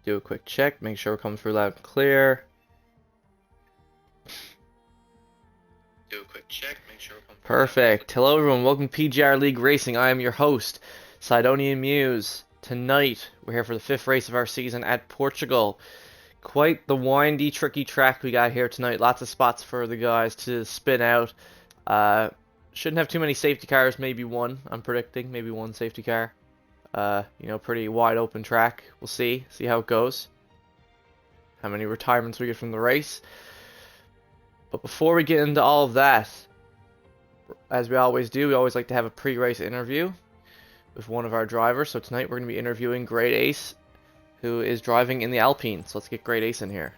Do a quick check, make sure we're coming through loud and clear. Perfect. Hello everyone, welcome to PGR League Racing. I am your host, Sidonian Muse. Tonight, we're here for the 5th race of our season at Portugal. Quite the windy, tricky track we got here tonight. Lots of spots for the guys to spin out. Shouldn't have too many safety cars, maybe one, I'm predicting. Maybe one safety car. Pretty wide open track. We'll see how it goes. How many retirements we get from the race. But before we get into all of that, as we always do, we always like to have a pre-race interview with one of our drivers. So tonight we're going to be interviewing Great Ace, who is driving in the Alpine. So let's get Great Ace in here.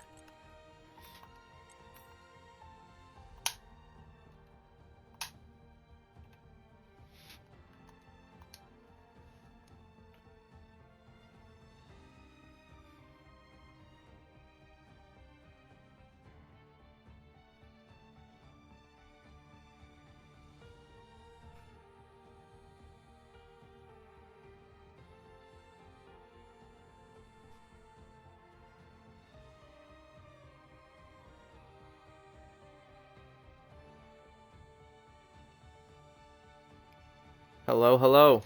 Hello, hello.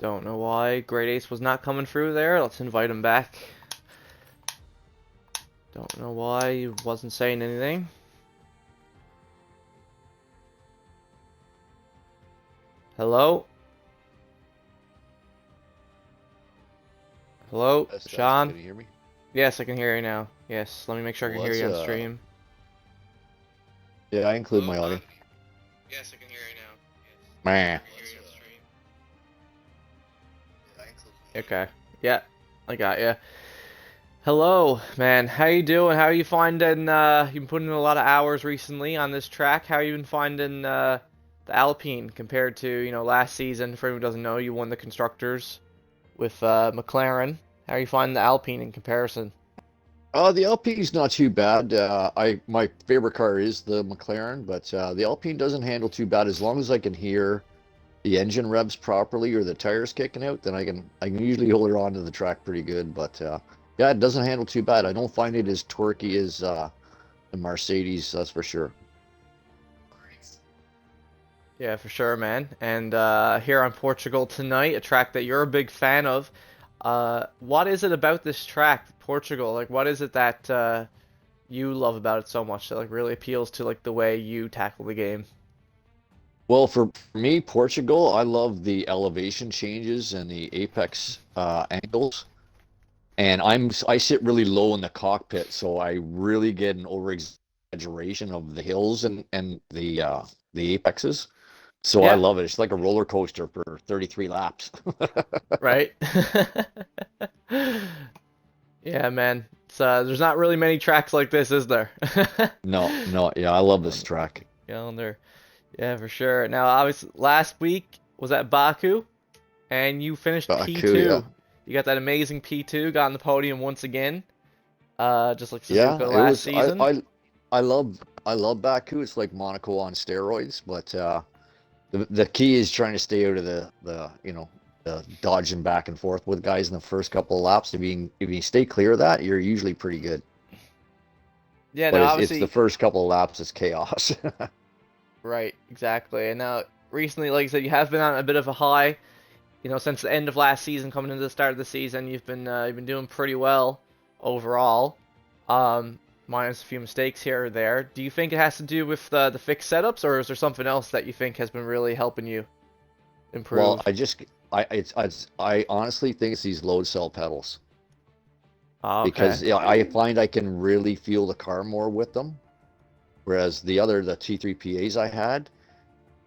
Don't know why Great Ace was not coming through there. Let's invite him back. Don't know why he wasn't saying anything. Hello? Hello, Sean? Can you hear me? Yes, I can hear you now. Yes, let me make sure I can hear you on stream. Yeah, I include my audio. Yes, I can hear you now. Man. Okay. Yeah, I got you. Hello, man. How you doing? How are you finding? You've been putting in a lot of hours recently on this track. How you been finding the Alpine compared to last season? For anyone who doesn't know, you won the constructors with McLaren. How are you finding the Alpine in comparison? The Alpine's not too bad. My favorite car is the McLaren, but the Alpine doesn't handle too bad as long as I can hear the engine revs properly or the tires kicking out. Then I can usually hold it on to the track pretty good. But yeah, it doesn't handle too bad. I don't find it as torquey as the Mercedes, that's for sure. Yeah, for sure, man. And here on Portugal tonight, a track that you're a big fan of. What is it about this track, Portugal? Like, what is it that you love about it so much that like really appeals to like the way you tackle the game? Well, for me, Portugal, I love the elevation changes and the apex angles. And I sit really low in the cockpit, so I really get an over exaggeration of the hills and the apexes. So I Yeah, love it. It's like a roller coaster for 33 laps. right. Yeah, man. It's, there's not really many tracks like this, is there? No, no, yeah, I love this On track. calendar. Yeah, for sure. Now, obviously, last week was at Baku, and you finished Baku, yeah. P2. You got that amazing P2, got on the podium once again, just like Suzuka Yeah, it last was season. I love Baku. It's like Monaco on steroids, but the key is trying to stay out of the dodging back and forth with guys in the first couple of laps. If you stay clear of that, you're usually pretty good. Yeah, But now it's the obviously, first couple of laps, it's chaos. right, exactly. And now recently, like I said, you have been on a bit of a high. Since the end of last season, coming into the start of the season, you've been doing pretty well overall. Minus a few mistakes here or there. Do you think it has to do with the fixed setups, or is there something else that you think has been really helping you Well, improve? I honestly think it's these load cell pedals Ah, okay. because I find I can really feel the car more with them, whereas the T3PAs I had,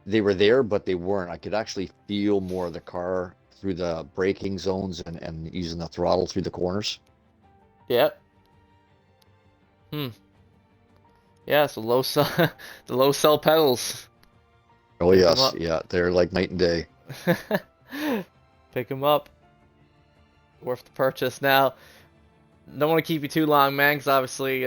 they were there, but they weren't. I could actually feel more of the car through the braking zones and using the throttle through the corners. Yep. Hmm. Yeah. So low cell, the low cell pedals. Oh Pick them yes, up. yeah, they're like night and day. Pick them up. Worth the purchase. Now, don't want to keep you too long, man, because obviously,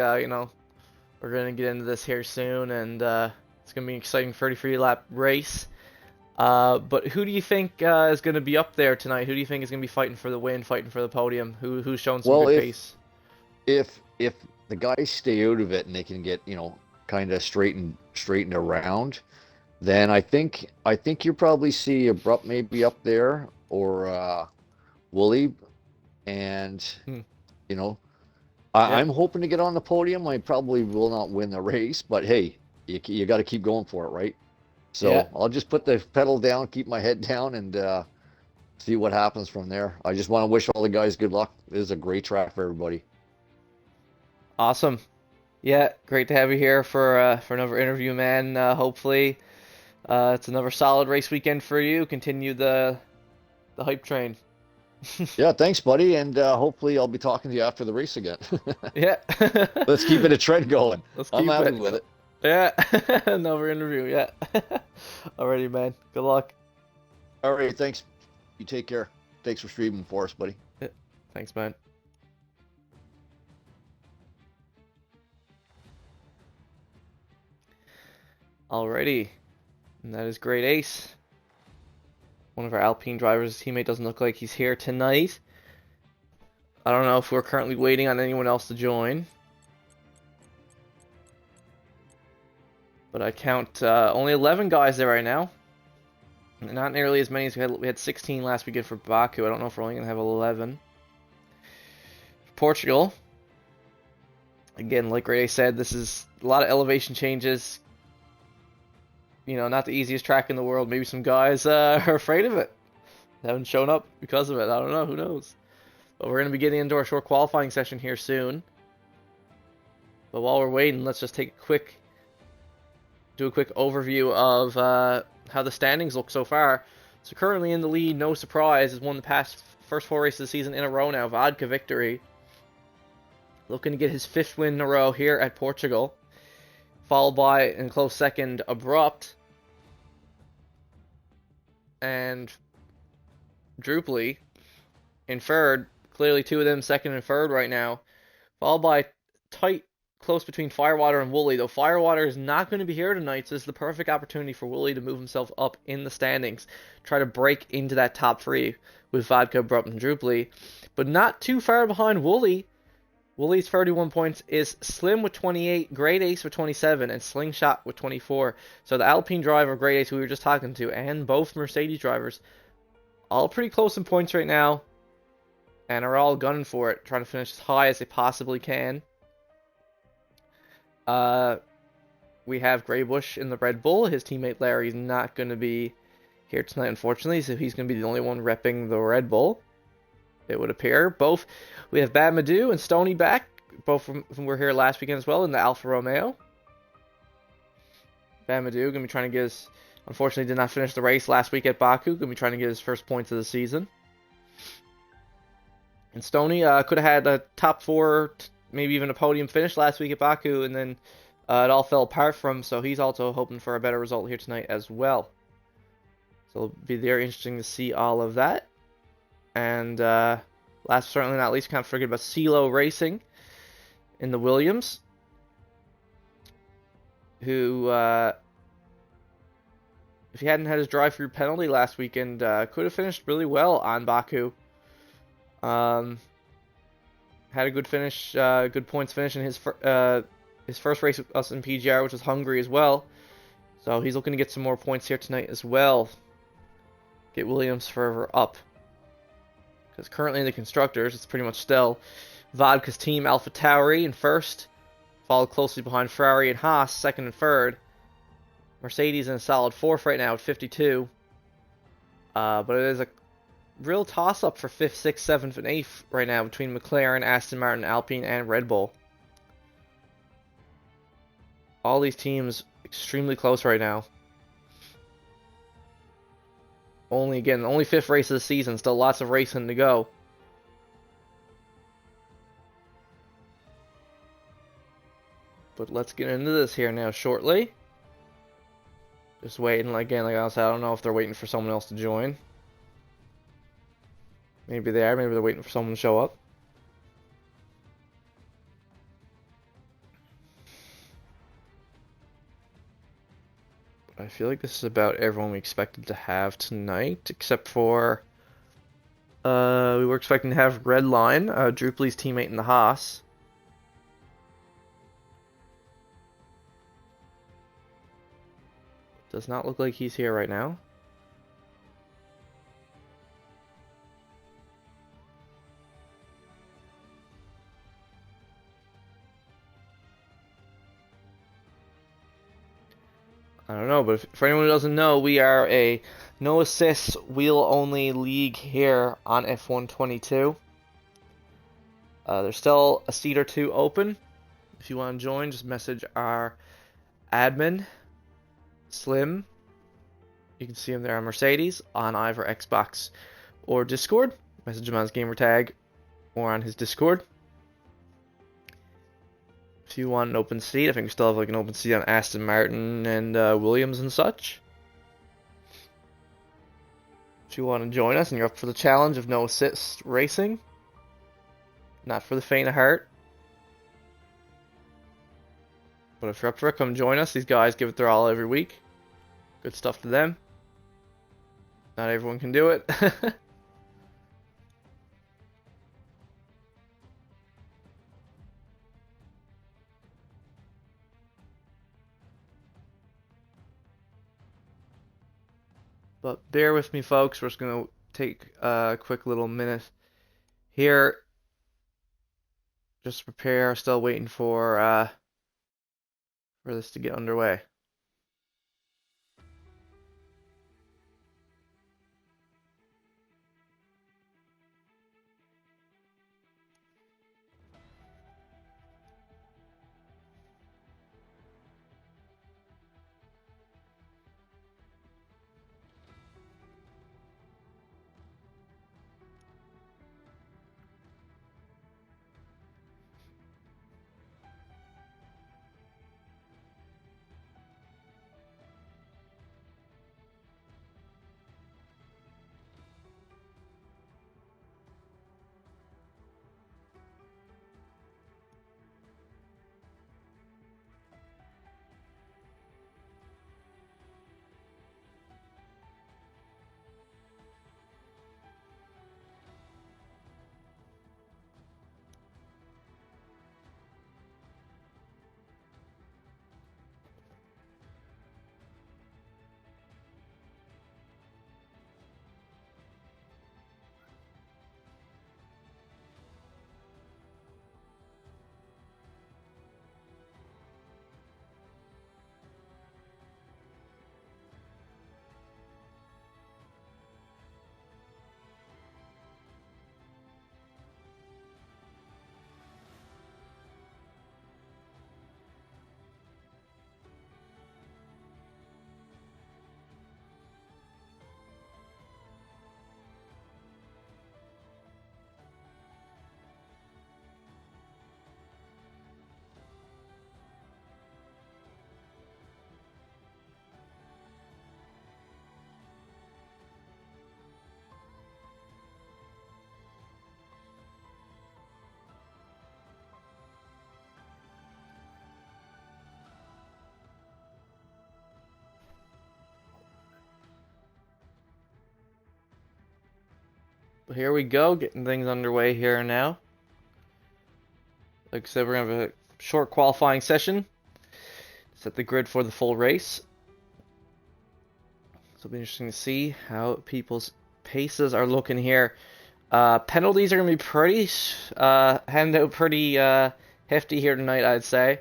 We're gonna get into this here soon, and it's gonna be an exciting 33 lap race. But who do you think is gonna be up there tonight? Who do you think is gonna be fighting for the win, fighting for the podium? Who's showing some Well, good pace? if the guys stay out of it and they can get, kind of straightened around, then I think you probably see Abrupt maybe up there, or Wooly, and Hmm. you know Yeah, I'm hoping to get on the podium. I probably will not win the race, but hey, you got to keep going for it, right? yeah, So I'll just put the pedal down, keep my head down, and see what happens from there. I just want to wish all the guys good luck. This is a great track for everybody. awesome. Yeah, great to have you here for another interview, man. Hopefully, it's another solid race weekend for you. Continue the hype train. Yeah, thanks, buddy, and hopefully I'll be talking to you after the race again. Yeah. Let's keep it a trend going. Let's I'm keep happy it. with it. Yeah. Another interview. Yeah. Alrighty, man. Good luck. All right, thanks. You take care. Thanks for streaming for us, buddy. Yeah. Thanks, man. Alrighty. And that is Great Ace. One of our Alpine drivers. His teammate doesn't look like he's here tonight. I don't know if we're currently waiting on anyone else to join. But I count only 11 guys there right now. Not nearly as many as we had. We had 16 last weekend for Baku. I don't know if we're only going to have 11. Portugal. Again, like Ray said, this is a lot of elevation changes. You know, not the easiest track in the world. Maybe some guys are afraid of it. They haven't shown up because of it. I don't know. Who knows? But we're going to be getting into our short qualifying session here soon. But while we're waiting, let's just do a quick overview of how the standings look so far. So currently in the lead, no surprise, has won the first 4 races of the season in a row now. Vodka victory. Looking to get his 5th win in a row here at Portugal. Followed by, in close second, Abrupt. And Drupally in third. Clearly 2 of them second and third right now. Followed by tight close between Firewater and Wooly, though Firewater is not going to be here tonight, so this is the perfect opportunity for Wooly to move himself up in the standings, try to break into that top 3 with Vodka, Abrupt, and Drupally, but not too far behind Wooly. Wooly's 31 points is Slim with 28, Great Ace with 27, and Slingshot with 24. So the Alpine driver, Great Ace, who we were just talking to, and both Mercedes drivers, all pretty close in points right now, and are all gunning for it, trying to finish as high as they possibly can. We have Graybush in the Red Bull. His teammate Larry's not going to be here tonight, unfortunately, so he's going to be the only one repping the Red Bull, it would appear. We have Bad Madu and Stony back. Both from were here last weekend as well in the Alfa Romeo. Bad Madu going to be trying to get his... Unfortunately, did not finish the race last week at Baku. Going to be trying to get his first points of the season. And Stony could have had a top 4... maybe even a podium finish last week at Baku, and then it all fell apart for him, so he's also hoping for a better result here tonight as well. So it'll be very interesting to see all of that. And last but certainly not least, can't forget about CeeLo Racing in the Williams, who, if he hadn't had his drive-through penalty last weekend, could have finished really well on Baku. Had a good finish, good points finish in his first race with us in PGR, which was Hungary as well. So he's looking to get some more points here tonight as well. Get Williams further up. Because currently in the constructors, it's pretty much still Vodka's team, Alpha Tauri in first, followed closely behind Ferrari and Haas, second and third. Mercedes in a solid 4th right now at 52. But it is a real toss-up for 5th, 6th, 7th, and 8th right now between McLaren, Aston Martin, Alpine, and Red Bull. All these teams extremely close right now. Only 5th race of the season, still lots of racing to go. But let's get into this here now shortly. Just waiting, again, like I said, I don't know if they're waiting for someone else to join. Maybe they are. Maybe they're waiting for someone to show up. I feel like this is about everyone we expected to have tonight, except for we were expecting to have Redline, Drupal's teammate in the Haas. Does not look like he's here right now. I don't know, but for anyone who doesn't know, we are a no assists, wheel only league here on F122. There's still a seat or two open. If you want to join, just message our admin, Slim. You can see him there on Mercedes, on either Xbox or Discord. Message him on his gamer tag or on his Discord. If you want an open seat, I think we still have like an open seat on Aston Martin and Williams and such. If you want to join us and you're up for the challenge of no assist racing, not for the faint of heart. But if you're up for it, come join us. These guys give it their all every week. Good stuff to them. Not everyone can do it. But bear with me, folks. We're just going to take a quick little minute here. Just to prepare. Still waiting for this to get underway. But here we go, getting things underway here now. Like I said, we're going to have a short qualifying session. Set the grid for the full race. So it'll be interesting to see how people's paces are looking here. Penalties are going to be pretty, handed out pretty hefty here tonight, I'd say.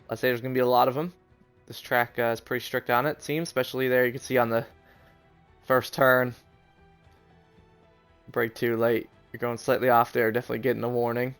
I'd say there's going to be a lot of them. This track is pretty strict on it, seems. Especially there, you can see on the first turn. Brake too late. You're going slightly off there, definitely getting a warning.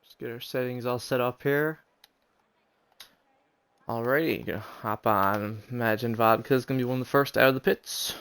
Just get our settings all set up here. Alrighty, gonna hop on. Imagine Vodka's gonna be one of the first out of the pits.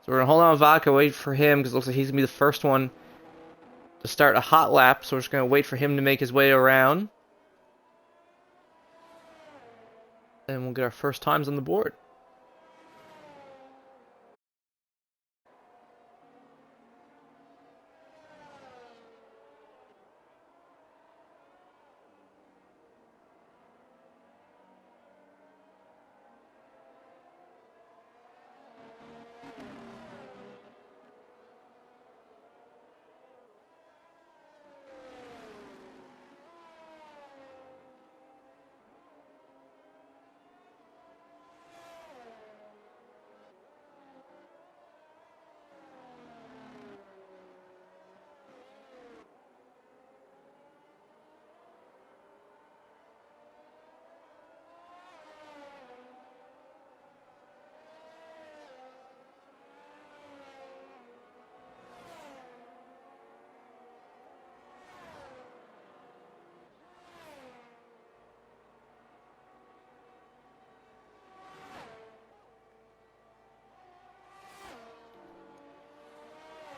So we're gonna hold on to Vodka, wait for him, because it looks like he's gonna be the first one to start a hot lap. So we're just gonna wait for him to make his way around. And we'll get our first times on the board.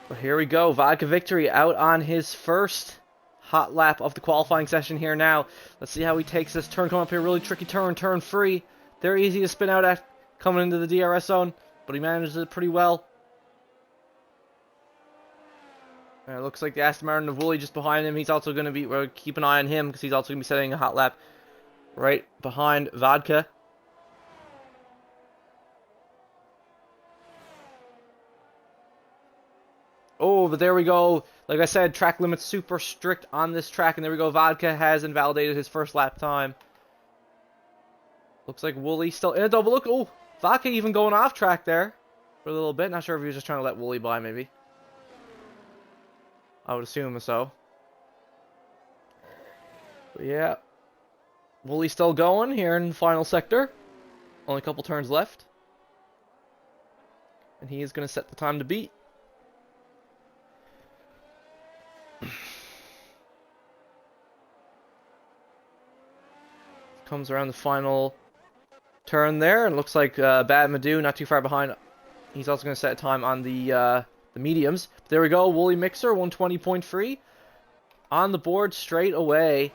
So here we go, Vodka Victory out on his first hot lap of the qualifying session here now. Let's see how he takes this turn. Coming up here, really tricky turn, turn free. They're easy to spin out at coming into the DRS zone, but he manages it pretty well. And it looks like the Aston Martin of Woolley just behind him. He's also going to be, we'll keep an eye on him because he's also going to be setting a hot lap right behind Vodka. Oh, but there we go. Like I said, track limits super strict on this track. And there we go. Vodka has invalidated his first lap time. Looks like Woolley still in a double. Look, oh, Vodka even going off track there for a little bit. Not sure if he was just trying to let Woolley by, maybe. I would assume so. But yeah. Woolley still going here in the final sector. Only a couple turns left. And he is going to set the time to beat. Comes around the final turn there, and looks like Bad Madu not too far behind. He's also going to set a time on the mediums. But there we go, Woolley Mixer 120.3 on the board straight away,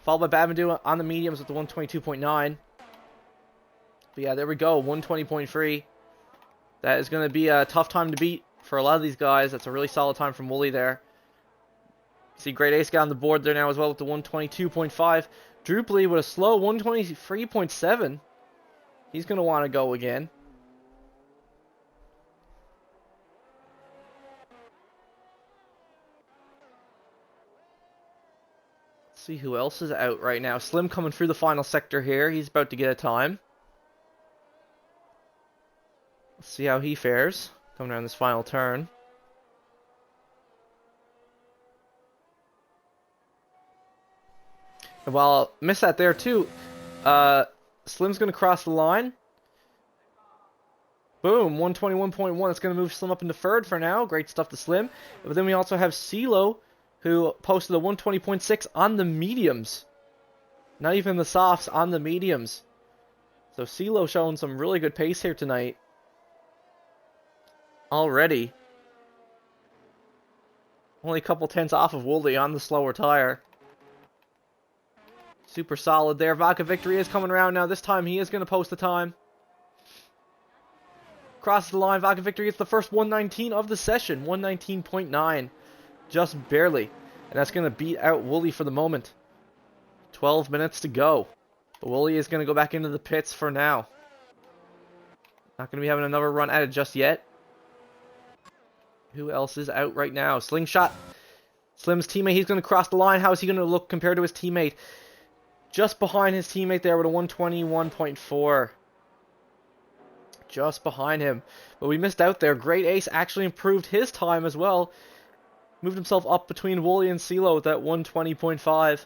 followed by Bad Madu on the mediums with the 122.9. But yeah, there we go, 120.3. That is going to be a tough time to beat for a lot of these guys. That's a really solid time from Woolley there. See Great Ace got on the board there now as well with the 122.5. Drupally with a slow 123.7. He's going to want to go again. Let's see who else is out right now. Slim coming through the final sector here. He's about to get a time. Let's see how he fares coming around this final turn. And while I missed that there too, Slim's going to cross the line. Boom, 121.1. It's going to move Slim up into third for now. Great stuff to Slim. But then we also have CeeLo, who posted a 120.6 on the mediums. Not even the softs, on the mediums. So CeeLo showing some really good pace here tonight. Already. Only a couple tenths off of Woolley on the slower tire. Super solid there. Vodka Victory is coming around now. This time he is going to post the time. Crosses the line. Vodka Victory gets the first 119 of the session. 119.9. Just barely. And that's going to beat out Woolley for the moment. 12 minutes to go. But Woolley is going to go back into the pits for now. Not going to be having another run at it just yet. Who else is out right now? Slingshot. Slim's teammate. He's going to cross the line. How is he going to look compared to his teammate? Just behind his teammate there with a 121.4. Just behind him. But we missed out there. Great Ace actually improved his time as well. Moved himself up between Wooly and CeeLo with that 120.5.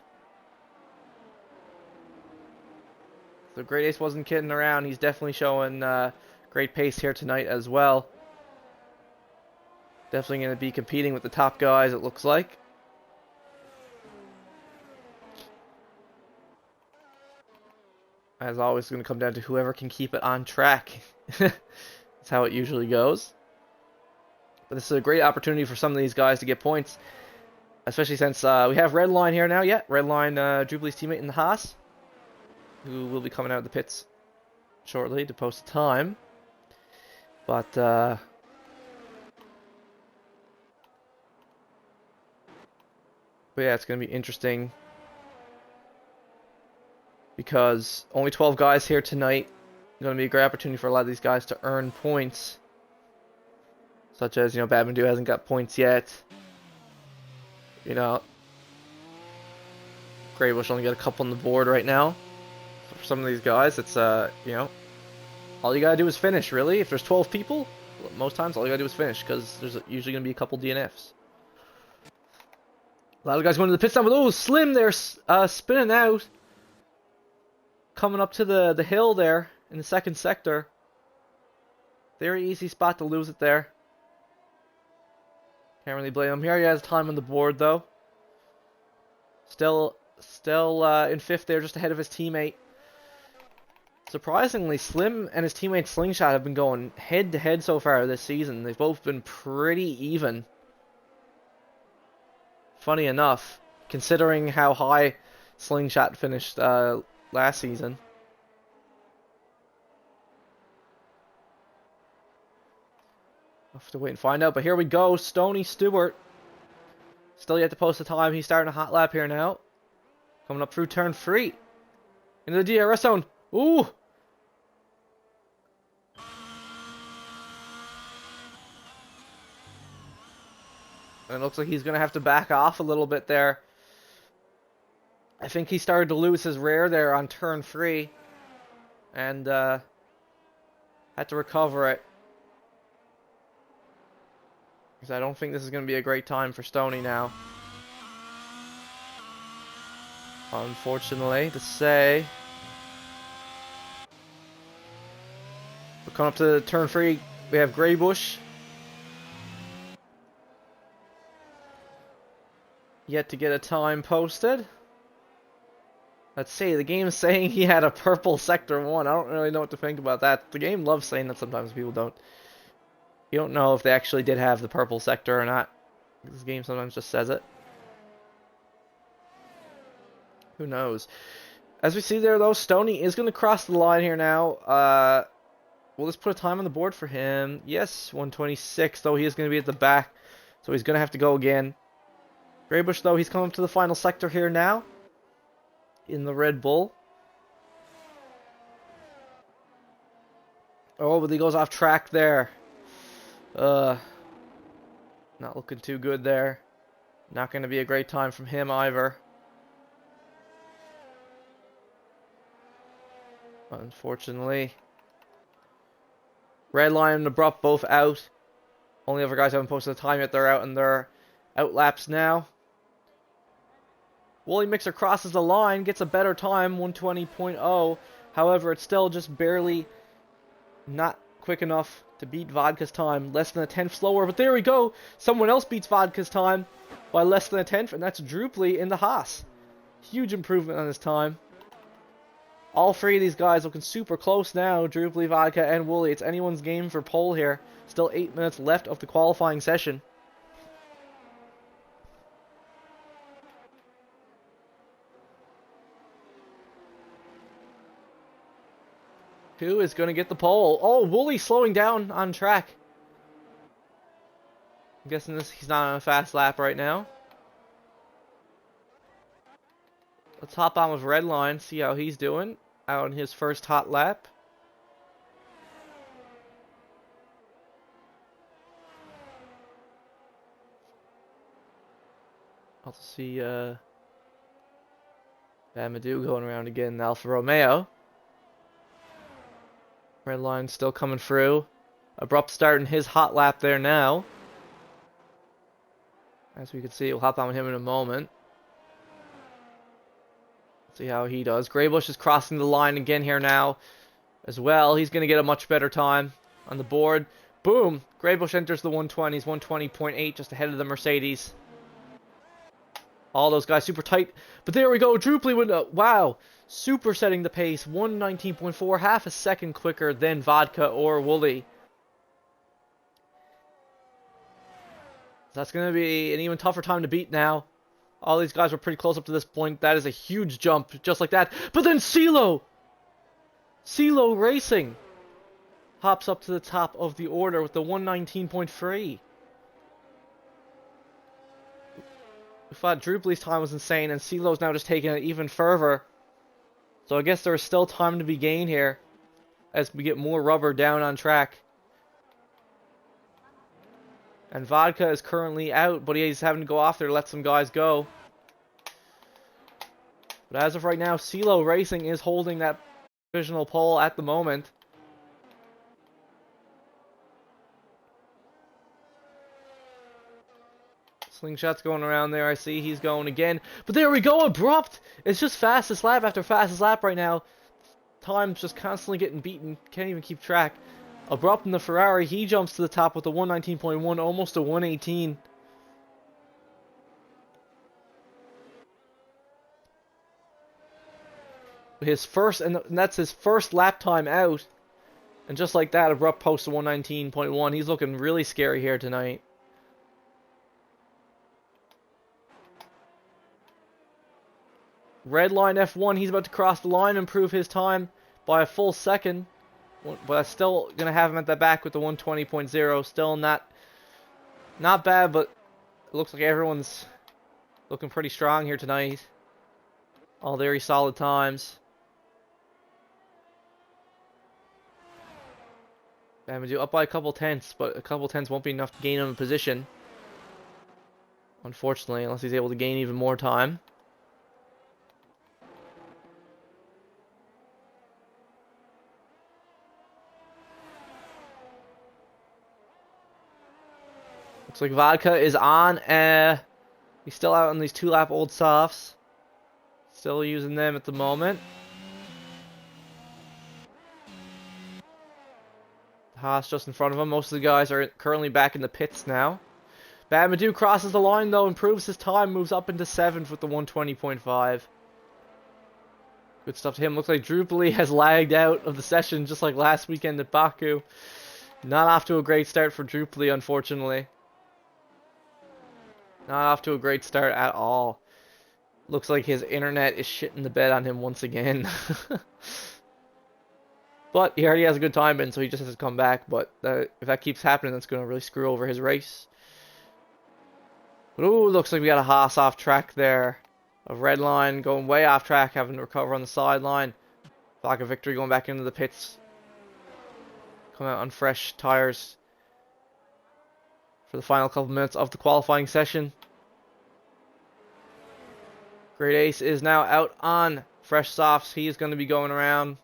So Great Ace wasn't kidding around. He's definitely showing great pace here tonight as well. Definitely going to be competing with the top guys, it looks like. As always, it's going to come down to whoever can keep it on track. That's how it usually goes. But this is a great opportunity for some of these guys to get points. Especially since we have Redline here now. Yeah, Redline, Jubilee's teammate in the Haas. Who will be coming out of the pits shortly to post a time. But yeah, it's going to be interesting. Because only 12 guys here tonight. Going to be a great opportunity for a lot of these guys to earn points. Such as, you know, Badmindu hasn't got points yet. You know, Greybush only got a couple on the board right now. So for some of these guys, it's, you know, all you gotta do is finish, really. If there's 12 people, most times all you gotta do is finish, because there's usually gonna be a couple DNFs. A lot of guys going to the pit stop with, oh, Slim there, spinning out. Coming up to the hill there in the second sector. Very easy spot to lose it there. Can't really blame him here. He has time on the board though. Still in fifth there, just ahead of his teammate. Surprisingly, Slim and his teammate Slingshot have been going head to head so far this season. They've both been pretty even. Funny enough, considering how high Slingshot finished last season. I'll have to wait and find out, but here we go. Stony Stewart. Still yet to post the time. He's starting a hot lap here now. Coming up through turn 3. Into the DRS zone. Ooh! And it looks like he's going to have to back off a little bit there. I think he started to lose his rear there on turn 3. And had to recover it. Because I don't think this is going to be a great time for Stony now. Unfortunately, to say. We're coming up to turn 3. We have Greybush. Yet to get a time posted. Let's see, the game's saying he had a purple sector 1. I don't really know what to think about that. The game loves saying that sometimes, people don't. You don't know if they actually did have the purple sector or not. This game sometimes just says it. Who knows? As we see there, though, Stony is going to cross the line here now. Will this put a time on the board for him? Yes, 126, though he is going to be at the back. So he's going to have to go again. Greybush, though, he's coming to the final sector here now. In the Red Bull. Oh, but he goes off track there. Not looking too good there. Not going to be a great time from him either. Unfortunately. Redline and Abrupt both out. Only other guys haven't posted the time yet. They're out in their out laps now. Woolly Mixer crosses the line, gets a better time, 120.0. However, it's still just barely not quick enough to beat Vodka's time. Less than a tenth slower, but there we go. Someone else beats Vodka's time by less than a tenth, and that's Druply in the Haas. Huge improvement on his time. All three of these guys looking super close now. Druply, Vodka, and Woolly. It's anyone's game for pole here. Still 8 minutes left of the qualifying session. Who is going to get the pole? Oh, Woolly slowing down on track. I'm guessing he's not on a fast lap right now. Let's hop on with Redline, see how he's doing out on his first hot lap. Also see Amadou going around again in Alfa Romeo. Red line still coming through. Abrupt start in his hot lap there now. As we can see, we'll hop on with him in a moment. See how he does. Graybush is crossing the line again here now as well. He's going to get a much better time on the board. Boom! Graybush enters the 120s, 120.8, just ahead of the Mercedes. All those guys super tight. But there we go. Druply with wow. Super setting the pace. 119.4, half a second quicker than Vodka or Wooly. That's going to be an even tougher time to beat now. All these guys were pretty close up to this point. That is a huge jump, just like that. But then CeeLo Racing hops up to the top of the order with the 119.3. We thought Drupely's time was insane, and CeeLo's now just taking it even further. So I guess there is still time to be gained here as we get more rubber down on track. And Vodka is currently out, but he's having to go off there to let some guys go. But as of right now, CeeLo Racing is holding that divisional pole at the moment. Slingshot's going around there. I see he's going again. But there we go, Abrupt! It's just fastest lap after fastest lap right now. Time's just constantly getting beaten. Can't even keep track. Abrupt in the Ferrari, he jumps to the top with the 119.1, almost a 118. His first, and that's his first lap time out. And just like that, Abrupt posts a 119.1. He's looking really scary here tonight. Red line F1, he's about to cross the line, improve his time by a full second. But that's still going to have him at the back with the 120.0. Still not bad, but it looks like everyone's looking pretty strong here tonight. All very solid times. Amadou up by a couple tenths, but a couple tenths won't be enough to gain him a position. Unfortunately, unless he's able to gain even more time. Looks like Vodka is on. He's still out on these 2-lap old softs. Still using them at the moment. Haas just in front of him. Most of the guys are currently back in the pits now. Amadou crosses the line though, improves his time, moves up into 7th with the 120.5. Good stuff to him. Looks like Drupely has lagged out of the session just like last weekend at Baku. Not off to a great start for Drupely, unfortunately. Not off to a great start at all. Looks like his internet is shitting the bed on him once again. But he already has a good time in, so he just has to come back. But if that keeps happening, that's going to really screw over his race. But ooh, looks like we got a Haas off track there. A red line going way off track, having to recover on the sideline. Lack of victory going back into the pits. Come out on fresh tires for the final couple minutes of the qualifying session. Great Ace is now out on fresh softs. He is going to be going around,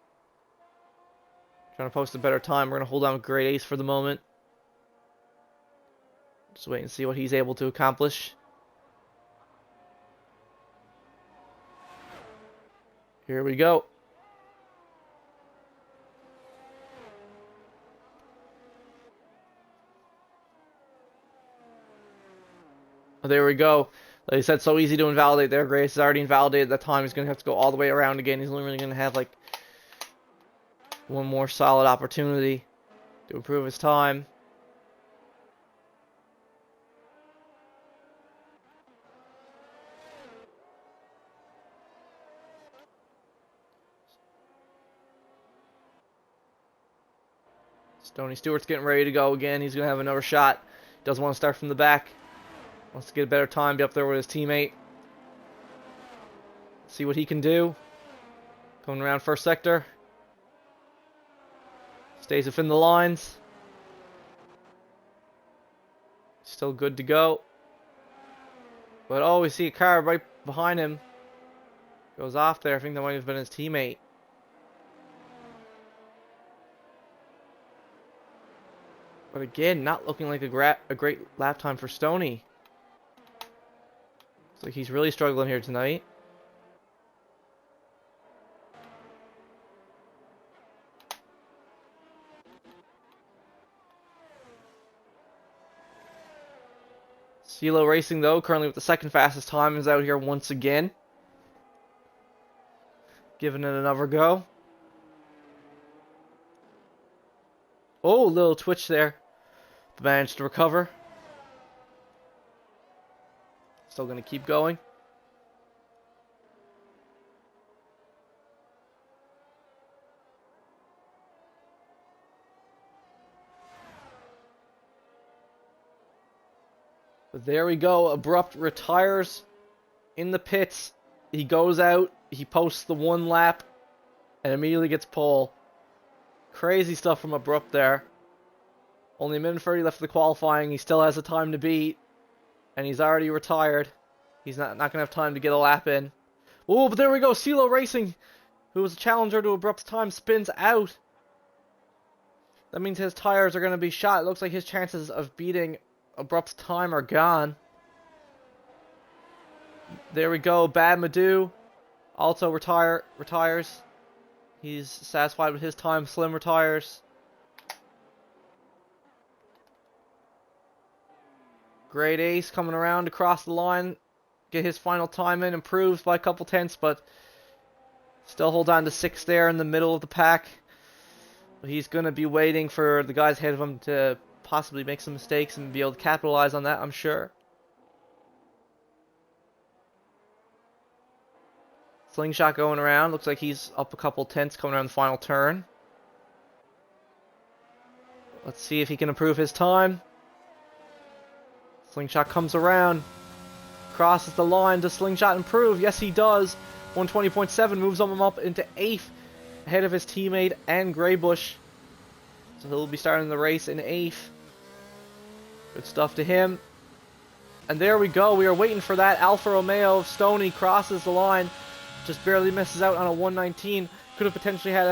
trying to post a better time. We're going to hold on with Great Ace for the moment. Just wait and see what he's able to accomplish. Here we go. Oh, there we go. Like I said, so easy to invalidate there. Grace is already invalidated that time. He's going to have to go all the way around again. He's only really going to have like one more solid opportunity to improve his time. Stoney Stewart's getting ready to go again. He's going to have another shot. Doesn't want to start from the back. Wants to get a better time, be up there with his teammate. See what he can do. Coming around first sector. Stays within the lines. Still good to go. But oh, we see a car right behind him. Goes off there. I think that might have been his teammate. But again, not looking like a great lap time for Stoney. Looks like he's really struggling here tonight. CeeLo Racing, though, currently with the second fastest time, is out here once again. Giving it another go. Oh, little twitch there. Managed to recover. Still going to keep going. But there we go. Abrupt retires in the pits. He goes out. He posts the one lap. And immediately gets pole. Crazy stuff from Abrupt there. Only a minute 30 left of the qualifying. He still has a time to beat. And he's already retired. He's not going to have time to get a lap in. Oh, but there we go. CeeLo Racing, who was a challenger to Abrupt's time, spins out. That means his tires are going to be shot. It looks like his chances of beating Abrupt's time are gone. There we go. Bad Madu also retires. He's satisfied with his time. Slim retires. Great Ace coming around across the line. Get his final time in. Improves by a couple tenths, but still hold on to 6th there in the middle of the pack. He's going to be waiting for the guys ahead of him to possibly make some mistakes and be able to capitalize on that, I'm sure. Slingshot going around. Looks like he's up a couple tenths coming around the final turn. Let's see if he can improve his time. Slingshot comes around. Crosses the line. Does Slingshot improve? Yes, he does. 120.7 moves him up into 8th. Ahead of his teammate and Greybush. So he'll be starting the race in 8th. Good stuff to him. And there we go. We are waiting for that. Alfa Romeo of Stoney crosses the line. Just barely misses out on a 119. Could have potentially had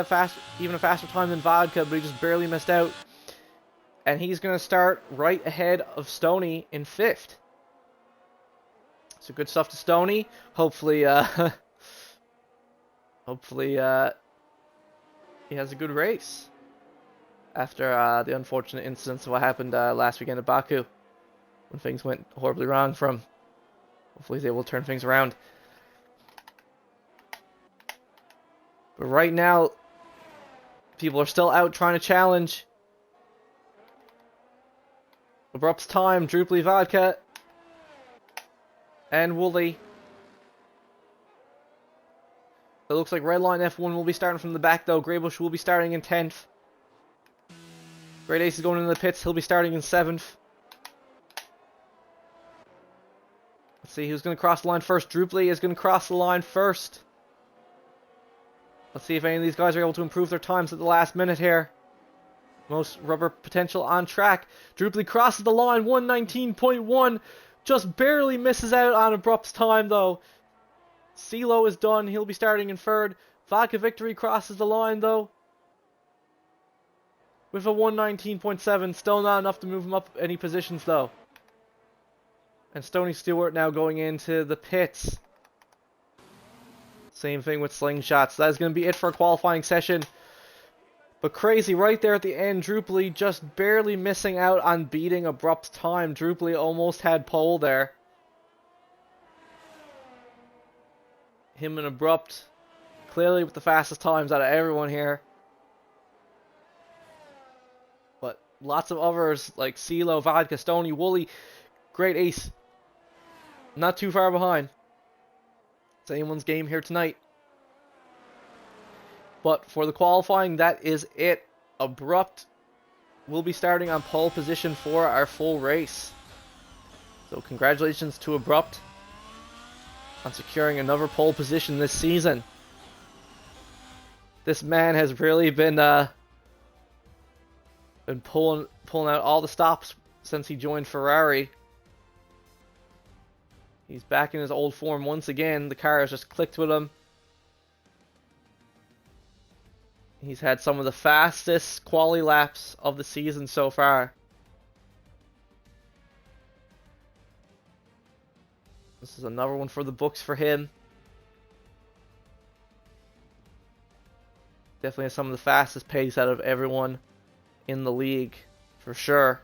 even a faster time than Vodka, but he just barely missed out. And he's going to start right ahead of Stoney in 5th. So good stuff to Stoney. Hopefully, he has a good race. After the unfortunate incidents of what happened last weekend at Baku. When things went horribly wrong for him. Hopefully he's able to turn things around. But right now, people are still out trying to challenge. Abrupt's time, Druply Vodka, and Wooly. It looks like Redline F1 will be starting from the back though. Greybush will be starting in 10th. Great Ace is going into the pits. He'll be starting in 7th. Let's see who's going to cross the line first. Druply is going to cross the line first. Let's see if any of these guys are able to improve their times at the last minute here. Most rubber potential on track. Druply crosses the line, 119.1. Just barely misses out on Abrupt's time, though. CeeLo is done. He'll be starting in 3rd. Vodka Victory crosses the line, though. With a 119.7. Still not enough to move him up any positions, though. And Stoney Stewart now going into the pits. Same thing with Slingshots. That is going to be it for a qualifying session. But crazy, right there at the end, Druply just barely missing out on beating Abrupt's time. Druply almost had pole there. Him and Abrupt, clearly with the fastest times out of everyone here. But lots of others like CeeLo, Vodka, Stoney, Wooly, Great Ace. Not too far behind. It's anyone's game here tonight. But for the qualifying, that is it. Abrupt will be starting on pole position for our full race. So congratulations to Abrupt on securing another pole position this season. This man has really been pulling out all the stops since he joined Ferrari. He's back in his old form once again. The car has just clicked with him. He's had some of the fastest quali laps of the season so far. This is another one for the books for him. Definitely has some of the fastest pace out of everyone in the league, for sure.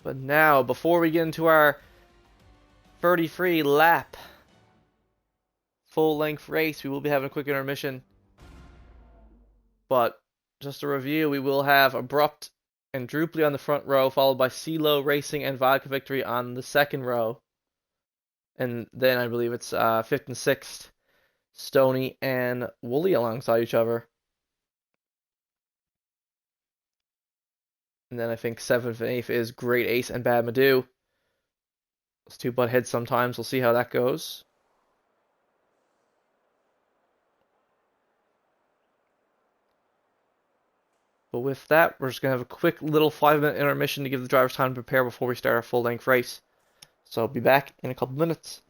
But now, before we get into our 33 lap full-length race, we will be having a quick intermission. But just a review, we will have Abrupt and Drupally on the front row, followed by CeeLo Racing and Vodka Victory on the second row. And then I believe it's 5th and 6th, Stoney and Wooly alongside each other. And then I think 7th and 8th is Great Ace and Bad Madu. Those two butt heads sometimes. We'll see how that goes. But with that, we're just going to have a quick little 5-minute intermission to give the drivers time to prepare before we start our full-length race. So I'll be back in a couple minutes.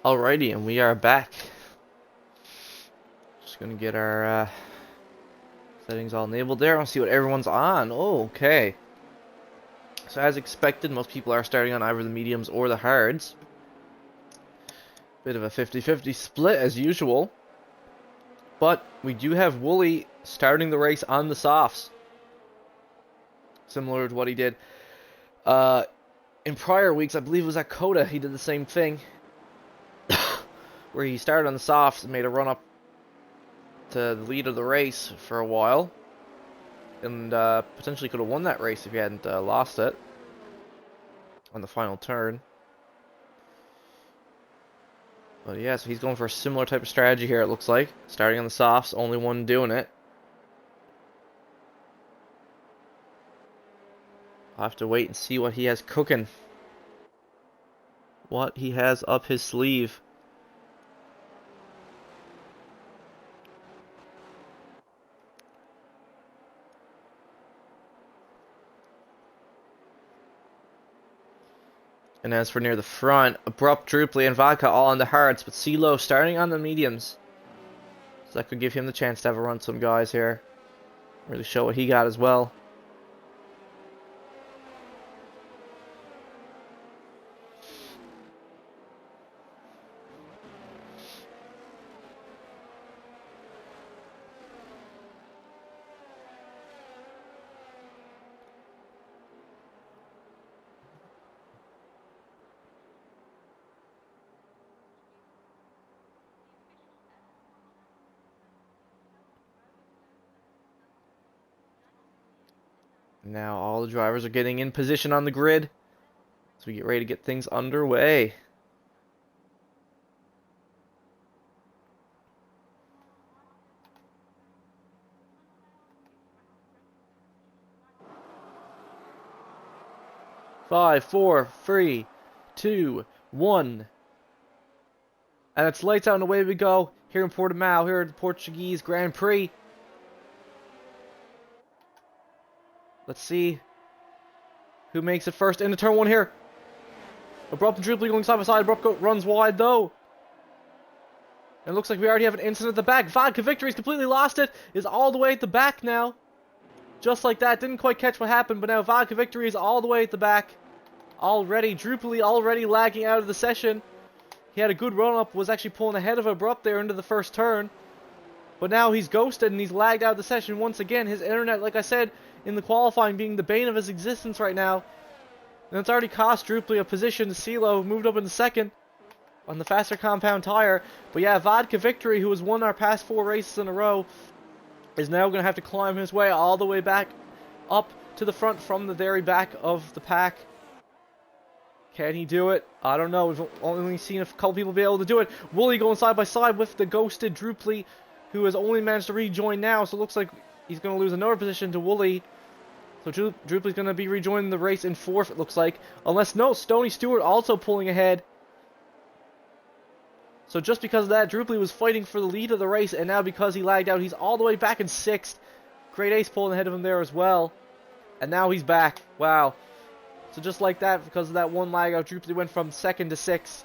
Alrighty, and we are back. Just gonna get our settings all enabled there. I'll see what everyone's on. Oh, okay. So as expected, most people are starting on either the mediums or the hards. Bit of a 50-50 split as usual. But we do have Wooly starting the race on the softs. Similar to what he did in prior weeks. I believe it was at Coda. He did the same thing. Where he started on the softs and made a run up to the lead of the race for a while. And potentially could have won that race if he hadn't lost it on the final turn. But yeah, so he's going for a similar type of strategy here, it looks like. Starting on the softs, only one doing it. I'll have to wait and see what he has cooking. What he has up his sleeve. And as for near the front, Abrupt, Druply, and Vodka all on the hards, but CeeLo starting on the mediums. So that could give him the chance to have a run some guys here. Really show what he got as well. Now all the drivers are getting in position on the grid. So we get ready to get things underway. Five, four, three, two, one. And it's lights out and away we go. Here in Portimao, here at the Portuguese Grand Prix. Let's see who makes it first into turn one here. Abrupt and Druply going side by side. Abrupt runs wide though. And it looks like we already have an incident at the back. Vodka Victory's completely lost it. Is all the way at the back now. Just like that. Didn't quite catch what happened, but now Vodka Victory is all the way at the back. Already. Druply already lagging out of the session. He had a good run up. Was actually pulling ahead of Abrupt there into the first turn. But now he's ghosted and he's lagged out of the session once again. His internet, like I said, in the qualifying being the bane of his existence right now. And it's already cost Druply a position. CeeLo moved up into second on the faster compound tire. But yeah, Vodka Victory, who has won our past 4 races in a row, is now going to have to climb his way all the way back up to the front from the very back of the pack. Can he do it? I don't know. We've only seen a couple people be able to do it. Wooly going side by side with the ghosted Druply, who has only managed to rejoin now. So it looks like he's going to lose another position to Wooly. So Druply's going to be rejoining the race in 4th, it looks like. Unless, no, Stony Stewart also pulling ahead. So just because of that, Druply was fighting for the lead of the race, and now because he lagged out, he's all the way back in 6th. Great Ace pulling ahead of him there as well. And now he's back. Wow. So just like that, because of that one lag out, Druply went from 2nd to 6th.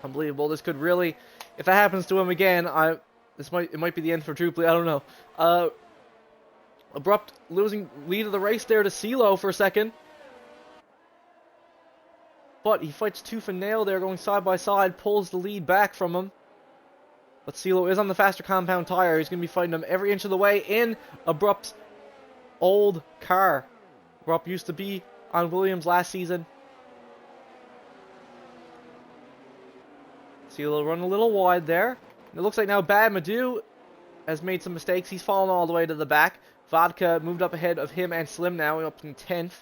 Unbelievable. This could really, if that happens to him again, it might be the end for Druply. I don't know. Abrupt losing lead of the race there to CeeLo for a second. But he fights tooth and nail there, going side by side, pulls the lead back from him. But CeeLo is on the faster compound tire. He's going to be fighting him every inch of the way in Abrupt's old car. Abrupt used to be on Williams last season. CeeLo run a little wide there. It looks like now Bad Madu has made some mistakes. He's fallen all the way to the back. Vodka moved up ahead of him and Slim now, up in 10th.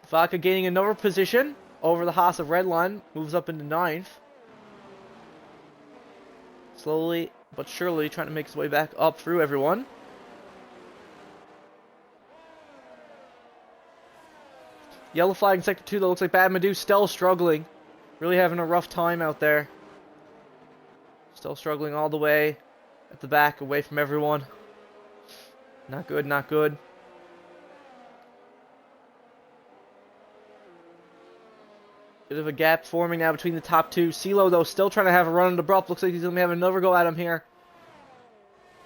Vodka gaining another position over the Haas of Redline, moves up into 9th. Slowly but surely trying to make his way back up through everyone. Yellow flag in Sector 2, that looks like Bad Madu still struggling. Really having a rough time out there. Still struggling all the way at the back, away from everyone. Not good, not good. Bit of a gap forming now between the top two. CeeLo, though, still trying to have a run at Abrupt. Looks like he's going to have another go at him here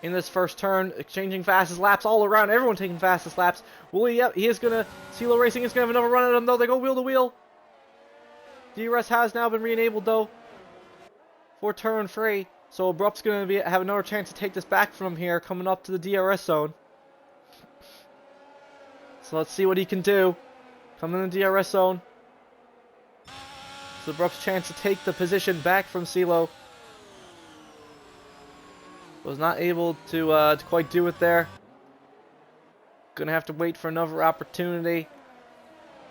in this first turn. Exchanging fastest laps all around. Everyone taking fastest laps. Wooly, yep, he is going to... CeeLo Racing is going to have another run at him, though. They go wheel to wheel. DRS has now been re-enabled, though, for turn 3. So Abrupt's going to have another chance to take this back from him here, coming up to the DRS zone. So let's see what he can do. Coming in the DRS zone. So Abrupt's chance to take the position back from CeeLo. Was not able to quite do it there. Gonna have to wait for another opportunity.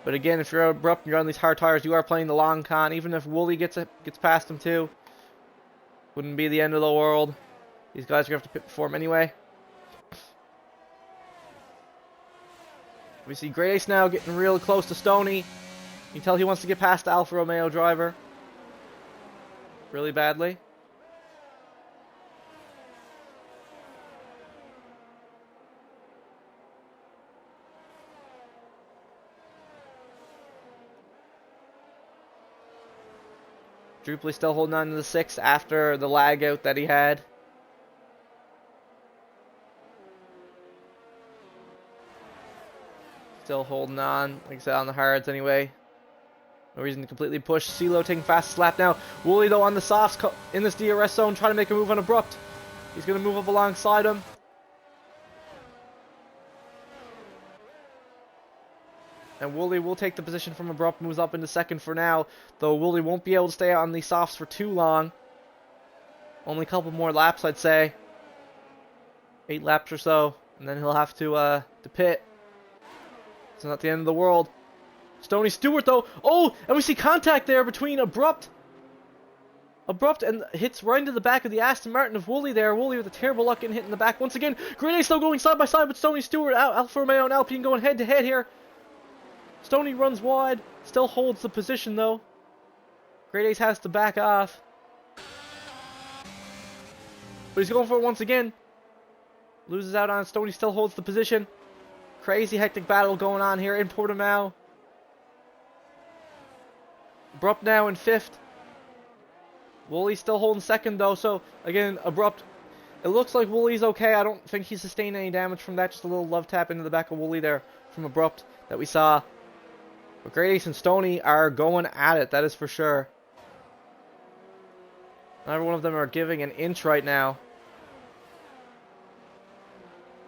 But again, if you're Abrupt and you're on these hard tires, you are playing the long con. Even if Wooly gets past him too, wouldn't be the end of the world. These guys are gonna have to pit before him anyway. We see Grey Ace now getting real close to Stoney. You can tell he wants to get past the Alfa Romeo driver really badly. Drupally still holding on to the 6th after the lag out that he had. Still holding on, like I said, on the hards anyway. No reason to completely push. CeeLo taking fastest lap now. Wooly, though, on the softs in this DRS zone, trying to make a move on Abrupt. He's going to move up alongside him. And Wooly will take the position from Abrupt, moves up into 2nd for now. Though Wooly won't be able to stay out on these softs for too long. Only a couple more laps, I'd say. 8 laps or so. And then he'll have to pit. It's not the end of the world. Stoney Stewart, though. Oh, and we see contact there between Abrupt and hits right into the back of the Aston Martin of Wooly there. Wooly with a terrible luck getting hit in the back once again. Green Ace still going side by side with Stoney Stewart. Alfa Romeo and Alpine going head to head here. Stoney runs wide, still holds the position though. Great Ace has to back off. But he's going for it once again. Loses out on it. Stoney still holds the position. Crazy hectic battle going on here in Portimao. Abrupt now in 5th. Wooly still holding 2nd though, so again, Abrupt. It looks like Wooly's okay. I don't think he sustained any damage from that. Just a little love tap into the back of Wooly there from Abrupt that we saw. But Great Ace and Stoney are going at it, that is for sure. Neither one of them are giving an inch right now.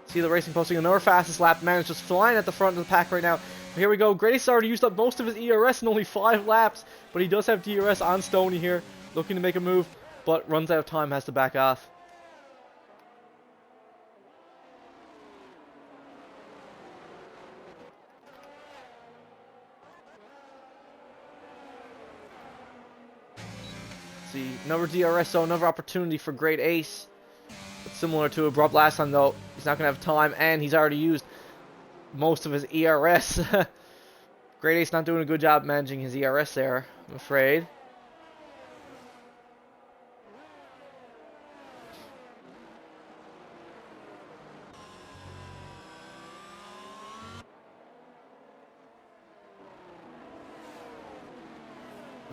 See the Racing posting another fastest lap. Man, it's just flying at the front of the pack right now. But here we go. Great Ace already used up most of his ERS in only 5 laps. But he does have DRS on Stoney here. Looking to make a move, but runs out of time, has to back off. See, another DRS zone, another opportunity for Great Ace. But similar to Abrupt last time though, he's not going to have time, and he's already used most of his ERS. Great Ace not doing a good job managing his ERS there, I'm afraid.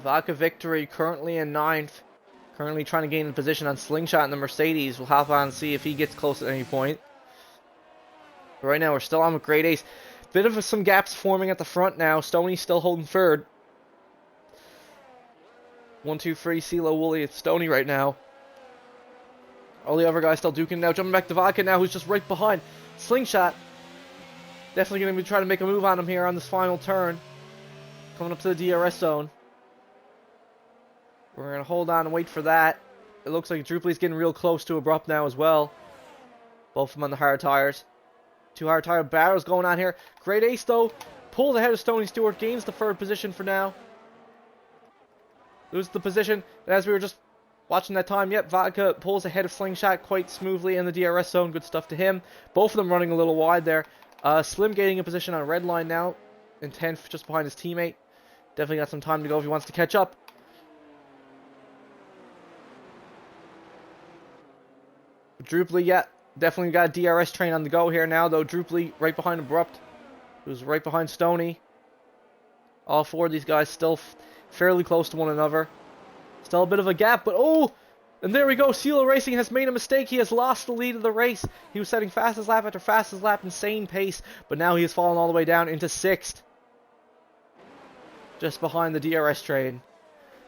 Vodka Victory currently in 9th. Currently trying to gain the position on Slingshot in the Mercedes. We'll hop on and see if he gets close at any point. But right now we're still on with Great Ace. Bit of some gaps forming at the front now. Stoney's still holding 3rd. 1, 2, 3, CeeLo, Wooly, it's Stoney right now. All the other guys still duking now. Jumping back to Vodka now, who's just right behind. Slingshot. Definitely going to be trying to make a move on him here on this final turn. Coming up to the DRS zone. We're going to hold on and wait for that. It looks like Drupally's getting real close to Abrupt now as well. Both of them on the hard tires. 2 hard tire battles going on here. Great Ace, though, pulls ahead of Stoney Stewart. Gains the 3rd position for now. Loses the position. And as we were just watching that time, yep, Vodka pulls ahead of Slingshot quite smoothly in the DRS zone. Good stuff to him. Both of them running a little wide there. Slim gaining a position on red line now. In 10th, just behind his teammate. Definitely got some time to go if he wants to catch up. Drupally, yeah, definitely got a DRS train on the go here now, though. Drupally right behind Abrupt, who's right behind Stoney. All 4 of these guys still fairly close to one another. Still a bit of a gap, but oh! And there we go, CeeLo Racing has made a mistake. He has lost the lead of the race. He was setting fastest lap after fastest lap, insane pace, but now he has fallen all the way down into 6th. Just behind the DRS train.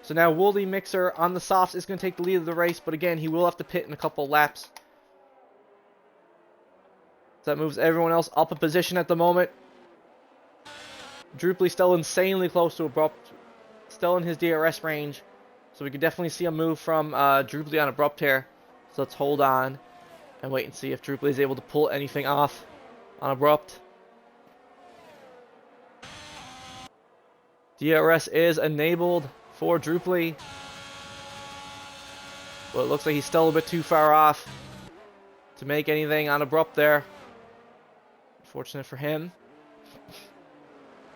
So now Woolly Mixer on the softs is going to take the lead of the race, but again, he will have to pit in a couple of laps. So that moves everyone else up a position at the moment. Druply still insanely close to Abrupt, still in his DRS range. So we could definitely see a move from Druply on Abrupt here. So let's hold on and wait and see if Druply is able to pull anything off on Abrupt. DRS is enabled for Druply. But it looks like he's still a bit too far off to make anything on Abrupt there. Unfortunate for him.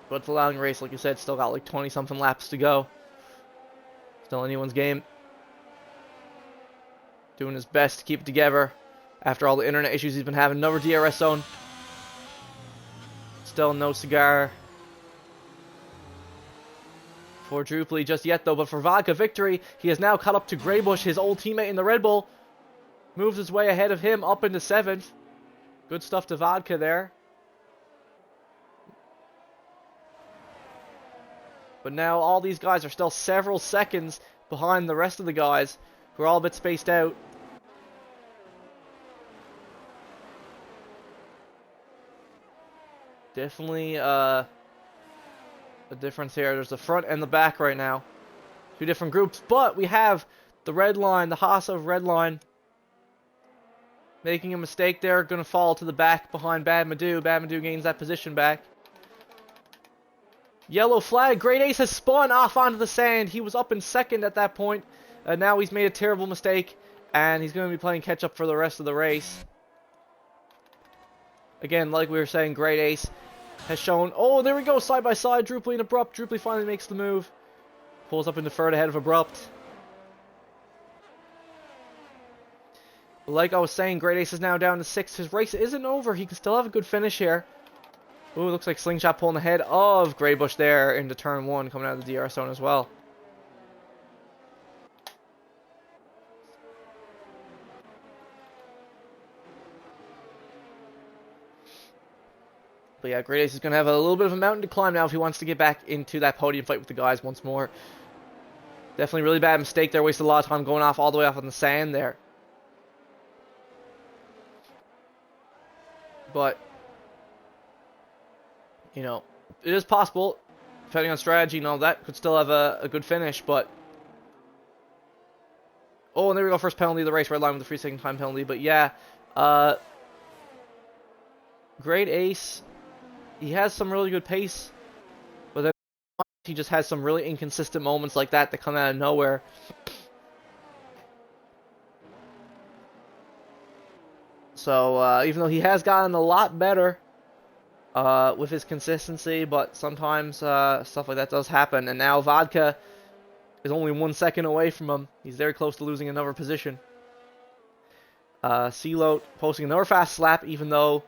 But it's a long race, like you said, still got like 20-something laps to go. Still anyone's game. Doing his best to keep it together after all the internet issues he's been having. Another DRS zone. Still no cigar for Druply just yet, though. But for Vodka, victory. He has now caught up to Greybush, his old teammate in the Red Bull. Moves his way ahead of him up into 7th. Good stuff to Vodka there. But now all these guys are still several seconds behind the rest of the guys, who are all a bit spaced out. Definitely a difference here. There's the front and the back right now. Two different groups, but we have the red line, the Haas of red line, making a mistake there. Going to fall to the back behind Bad Madu. Bad Madu gains that position back. Yellow flag. Great Ace has spun off onto the sand. He was up in 2nd at that point. Now he's made a terrible mistake, and he's going to be playing catch up for the rest of the race. Again, like we were saying, Great Ace has shown... Oh, there we go, side by side, Druply and Abrupt. Druply finally makes the move. Pulls up into 3rd ahead of Abrupt. Like I was saying, Great Ace is now down to 6th. His race isn't over. He can still have a good finish here. Ooh, looks like Slingshot pulling ahead of Greybush there into turn 1, coming out of the DRS zone as well. But yeah, Great Ace is going to have a little bit of a mountain to climb now if he wants to get back into that podium fight with the guys once more. Definitely really bad mistake there. Wasted a lot of time going off all the way off on the sand there. But, you know, it is possible, depending on strategy and all that, could still have a good finish, but... Oh, and there we go, first penalty of the race, red line with the 3-second time penalty, but yeah, Great Ace, he has some really good pace, but then he just has some really inconsistent moments like that come out of nowhere. So, even though he has gotten a lot better with his consistency, but sometimes stuff like that does happen. And now Vodka is only 1 second away from him. He's very close to losing another position. CeeLo posting another fast lap, even though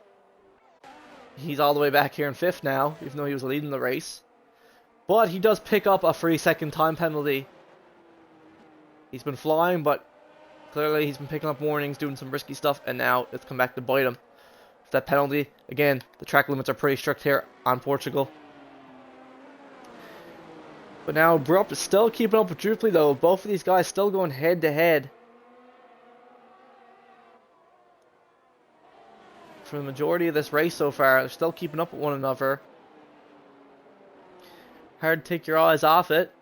he's all the way back here in 5th now, even though he was leading the race. But he does pick up a 3-second time penalty. He's been flying, but clearly he's been picking up warnings, doing some risky stuff, and now it's come back to bite him. That penalty, again, the track limits are pretty strict here on Portugal. But now Abrupt is still keeping up with Druply, though. Both of these guys still going head to head for the majority of this race so far. They're still keeping up with one another. Hard to take your eyes off it.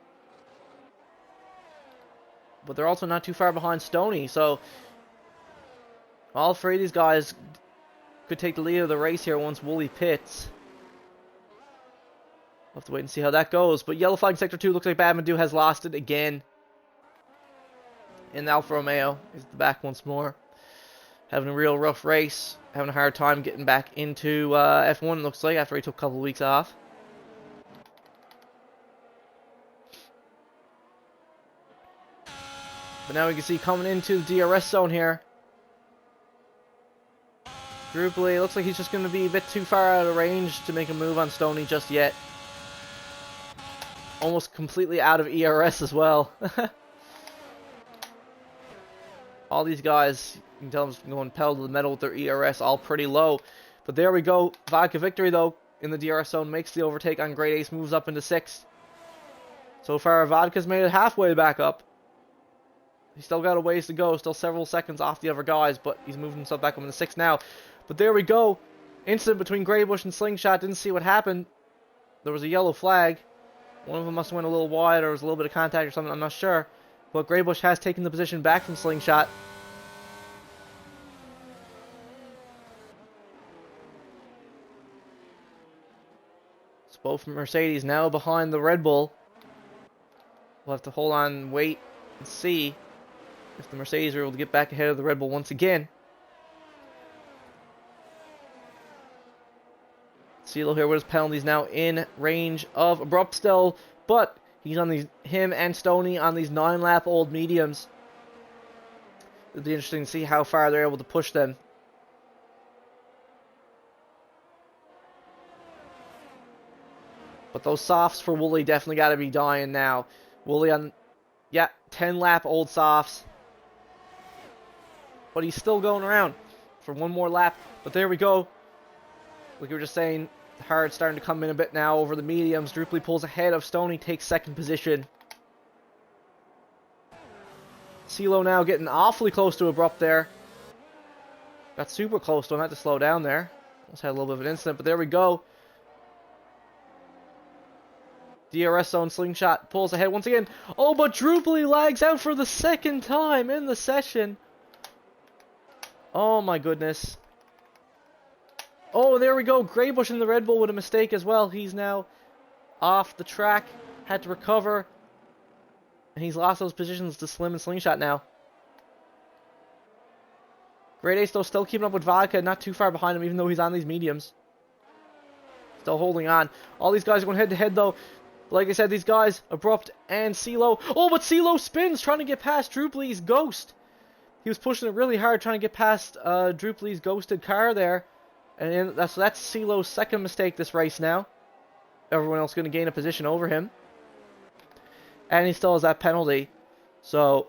But they're also not too far behind Stoney, so all 3 of these guys could take the lead of the race here once Wooly pits. We'll have to wait and see how that goes. But yellow flag sector 2 looks like Bad Madu has lost it again. And Alfa Romeo is the back once more. Having a real rough race. Having a hard time getting back into F1, it looks like, after he took a couple of weeks off. But now we can see coming into the DRS zone here. Druply, looks like he's just going to be a bit too far out of range to make a move on Stoney just yet. almost completely out of ERS as well. All these guys, you can tell them going pedal to the metal with their ERS, all pretty low. But there we go. Vodka victory, though, in the DRS zone, makes the overtake on Great Ace, moves up into 6th. So far, Vodka's made it halfway back up. He's still got a ways to go, still several seconds off the other guys, but he's moving himself back up into 6th now. But there we go. Incident between Greybush and Slingshot. Didn't see what happened. There was a yellow flag. One of them must have went a little wide, or was a little bit of contact or something, I'm not sure. But Greybush has taken the position back from Slingshot. So both Mercedes now behind the Red Bull. We'll have to hold on and wait and see if the Mercedes are able to get back ahead of the Red Bull once again. CeeLo here with his penalties now in range of Abrupt still, but he's on these, him and Stoney on these 9-lap old mediums. It'll be interesting to see how far they're able to push them. But those softs for Wooly definitely got to be dying now. Wooly on, yeah, 10-lap old softs. But he's still going around for one more lap. But there we go. Like we were just saying, the hard's starting to come in a bit now over the mediums. Drupally pulls ahead of Stoney, takes 2nd position. CeeLo now getting awfully close to Abrupt there. Got super close to him, had to slow down there. Almost had a little bit of an incident, but there we go. DRS zone Slingshot pulls ahead once again. Oh, but Drupally lags out for the 2nd time in the session. Oh my goodness. Oh, there we go. Greybush in the Red Bull with a mistake as well. He's now off the track. Had to recover. And he's lost those positions to Slim and Slingshot now. Great Ace, though, still keeping up with Vodka. Not too far behind him, even though he's on these mediums. Still holding on. All these guys are going head-to-head, though. Like I said, these guys, Abrupt and CeeLo. Oh, but CeeLo spins, trying to get past Drupally's Ghost. He was pushing it really hard, trying to get past Drupally's ghosted car there. And that's CeeLo's 2nd mistake this race now. Everyone else going to gain a position over him. And he still has that penalty. So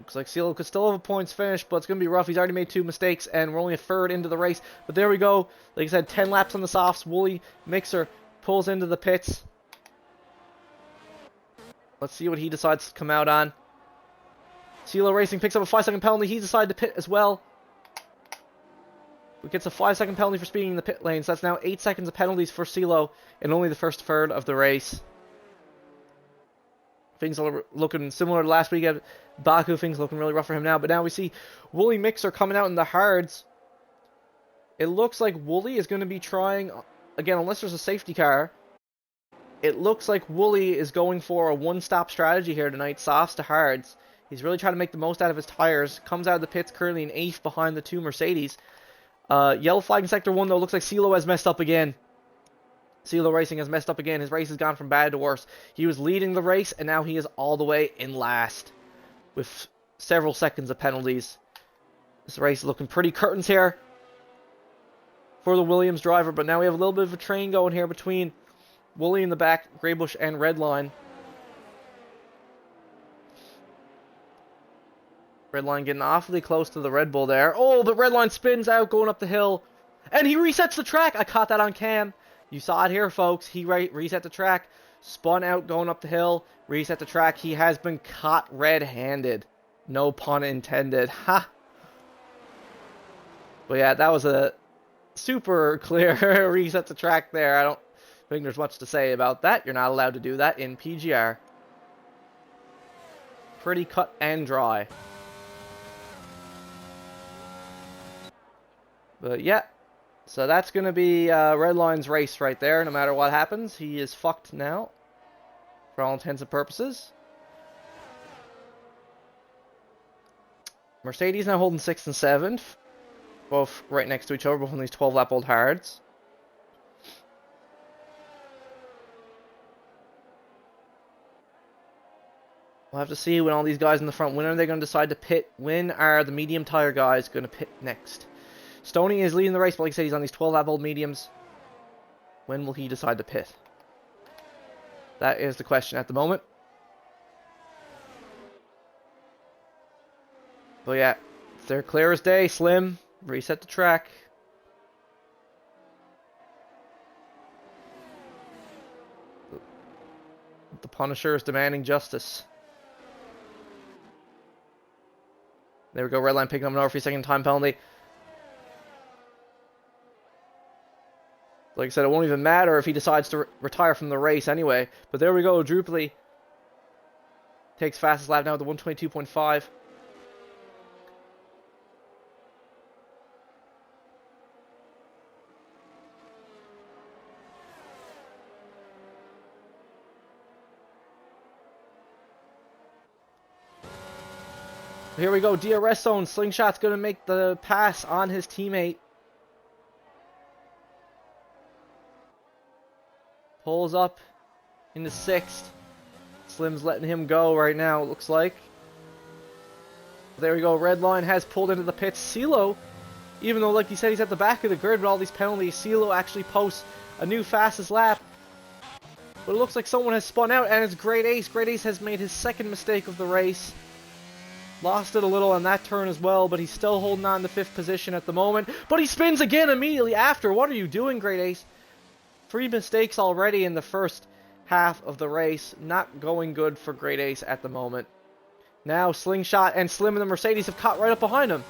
looks like CeeLo could still have a points finish, but it's going to be rough. He's already made 2 mistakes, and we're only a 3rd into the race. But there we go. Like I said, 10 laps on the softs. Wooly Mixer pulls into the pits. Let's see what he decides to come out on. CeeLo Racing picks up a 5-second penalty. He decided to pit as well. He gets a 5-second penalty for speeding in the pit lane. So that's now 8 seconds of penalties for CeeLo in only the first third of the race. Things are looking similar to last week. Baku, things looking really rough for him now. But now we see Wooly Mixer coming out in the hards. It looks like Wooly is going to be trying, again, unless there's a safety car, it looks like Wooly is going for a one-stop strategy here tonight, softs to hards. He's really trying to make the most out of his tires. Comes out of the pits currently in 8th behind the 2 Mercedes. Yellow flag in Sector 1, though. Looks like CeeLo has messed up again. CeeLo Racing has messed up again. His race has gone from bad to worse. He was leading the race, and now he is all the way in last with several seconds of penalties. This race is looking pretty curtains here for the Williams driver, but now we have a little bit of a train going here between Wooly in the back, Greybush, and Redline. Redline getting awfully close to the Red Bull there. Oh, but Redline spins out going up the hill. And he resets the track. I caught that on cam. You saw it here, folks. He reset the track. Spun out going up the hill. Reset the track. He has been caught red-handed. No pun intended. Ha! But yeah, that was a super clear reset the track there. I don't think there's much to say about that. You're not allowed to do that in PGR. Pretty cut and dry. But yeah, so that's going to be Redline's race right there. No matter what happens, he is fucked now, for all intents and purposes. Mercedes now holding 6th and 7th, both right next to each other, both on these 12-lap old hards. We'll have to see when all these guys in the front, when are they going to decide to pit? When are the medium tire guys going to pit next? Stoney is leading the race, but like I said, he's on these 12-lap-old mediums. When will he decide to pit? That is the question at the moment. But yeah, they're clear as day. Slim, reset the track. The Punisher is demanding justice. There we go, red line picking up an over 3-second time penalty. Like I said, it won't even matter if he decides to retire from the race anyway. But there we go, Drupally takes fastest lap now at the 122.5. Here we go, DRS zone. Slingshot's going to make the pass on his teammate. Pulls up into 6th. Slim's letting him go right now, it looks like. There we go, red line has pulled into the pits. CeeLo, even though like he said he's at the back of the grid with all these penalties, CeeLo actually posts a new fastest lap. But it looks like someone has spun out, and it's Great Ace. Great Ace has made his second mistake of the race. Lost it a little on that turn as well, but he's still holding on to 5th position at the moment. But he spins again immediately after. What are you doing, Great Ace? 3 mistakes already in the first half of the race. Not going good for Great Ace at the moment. Now Slingshot and Slim and the Mercedes have caught right up behind him.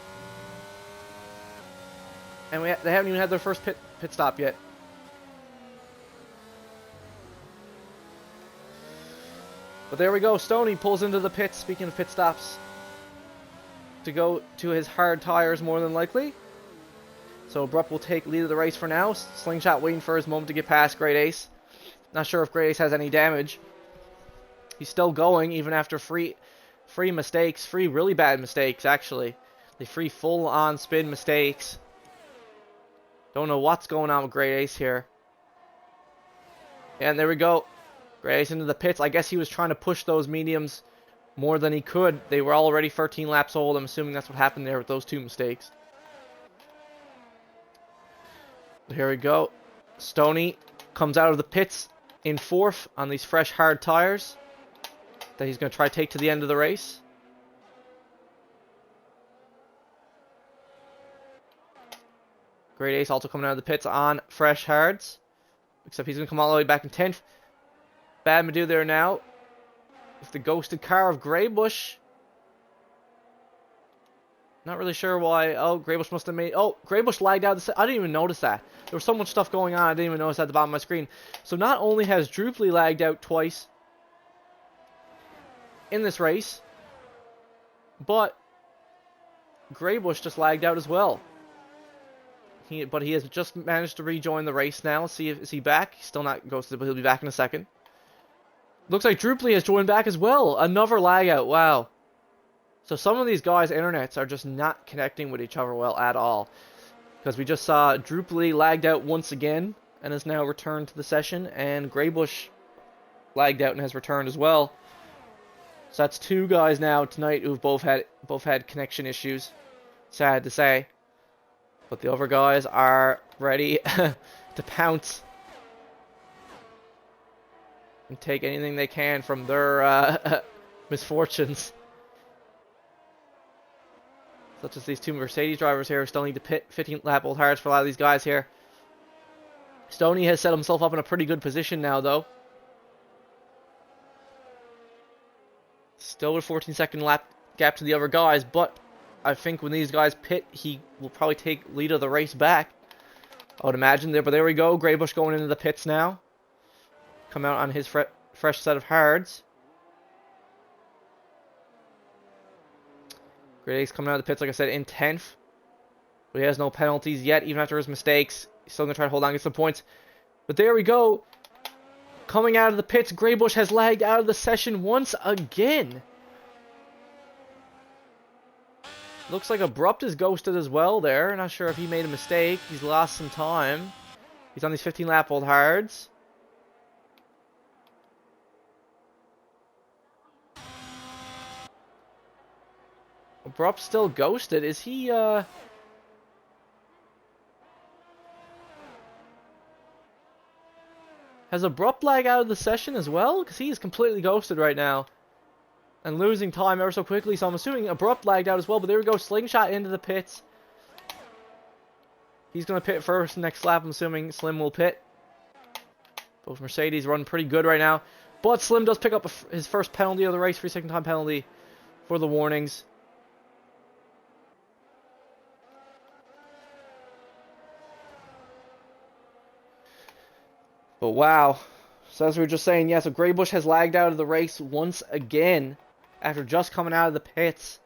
And they haven't even had their first pit stop yet. But there we go. Stoney pulls into the pits, speaking of pit stops, to go to his hard tires more than likely. So Abrupt will take lead of the race for now. Slingshot waiting for his moment to get past Great Ace. Not sure if Great Ace has any damage. He's still going even after three mistakes. 3 really bad mistakes, actually. The 3 full-on spin mistakes. Don't know what's going on with Great Ace here. And there we go. Great Ace into the pits. I guess he was trying to push those mediums more than he could. They were already 13 laps old. I'm assuming that's what happened there with those 2 mistakes. Here we go. Stoney comes out of the pits in 4th on these fresh hard tires that he's going to try to take to the end of the race. Great Ace also coming out of the pits on fresh hards. Except he's going to come all the way back in 10th. Bad Madu there now. With the ghosted car of Greybush. Not really sure why. Oh, Greybush must have made... Oh, Greybush lagged out. I didn't even notice that. There was so much stuff going on, I didn't even notice that at the bottom of my screen. So not only has Drupally lagged out twice in this race, but Greybush just lagged out as well. But he has just managed to rejoin the race now. See if is he back? He's still not ghosted, but he'll be back in a second. Looks like Drupally has joined back as well. Another lag out. Wow. So some of these guys' internets are just not connecting with each other well at all. Because we just saw Drupally lagged out once again and has now returned to the session. And Greybush lagged out and has returned as well. So that's 2 guys now tonight who've both had connection issues. Sad to say. But the other guys are ready to pounce and take anything they can from their misfortunes. Such as these 2 Mercedes drivers here who still need to pit 15-lap-old hards for a lot of these guys here. Stoney has set himself up in a pretty good position now, though. Still with 14-second lap gap to the other guys, but I think when these guys pit, he will probably take lead of the race back. I would imagine there, but there we go. Greybush going into the pits now. Come out on his fresh set of hards. Great Ace coming out of the pits, like I said, in 10th. But he has no penalties yet, even after his mistakes. He's still going to try to hold on, get some points. But there we go. Coming out of the pits, Greybush has lagged out of the session once again. Looks like Abrupt is ghosted as well there. Not sure if he made a mistake. He's lost some time. He's on these 15-lap-old hards. Abrupt still ghosted. Is he, Has Abrupt lag out of the session as well? Because he is completely ghosted right now. And losing time ever so quickly, so I'm assuming Abrupt lagged out as well. But there we go, Slingshot into the pits. He's going to pit first next lap, I'm assuming Slim will pit. Both Mercedes running pretty good right now. But Slim does pick up his first penalty of the race, 3-second time penalty for the warnings. But wow. So as we were just saying, yeah, so Greybush has lagged out of the race once again after just coming out of the pits.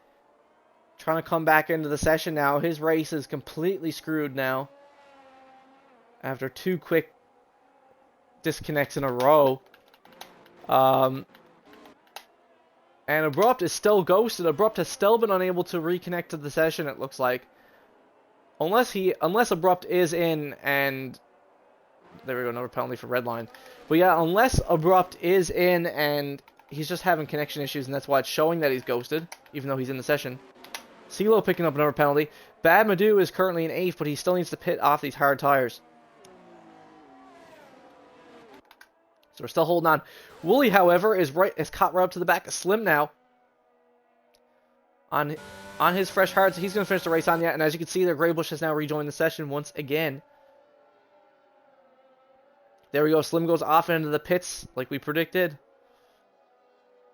Trying to come back into the session now. His race is completely screwed now. After 2 quick disconnects in a row. And Abrupt is still ghosted. Abrupt has still been unable to reconnect to the session, it looks like. Unless Abrupt is in and... There we go, another penalty for Redline. But yeah, unless Abrupt is in and he's just having connection issues, and that's why it's showing that he's ghosted, even though he's in the session. CeeLo picking up another penalty. Bad Madu is currently in 8th, but he still needs to pit off these hard tires. So we're still holding on. Wooly, however, is caught right up to the back of Slim now. On his fresh hards, he's going to finish the race on yet. And as you can see there, Greybush has now rejoined the session once again. There we go. Slim goes off into the pits like we predicted.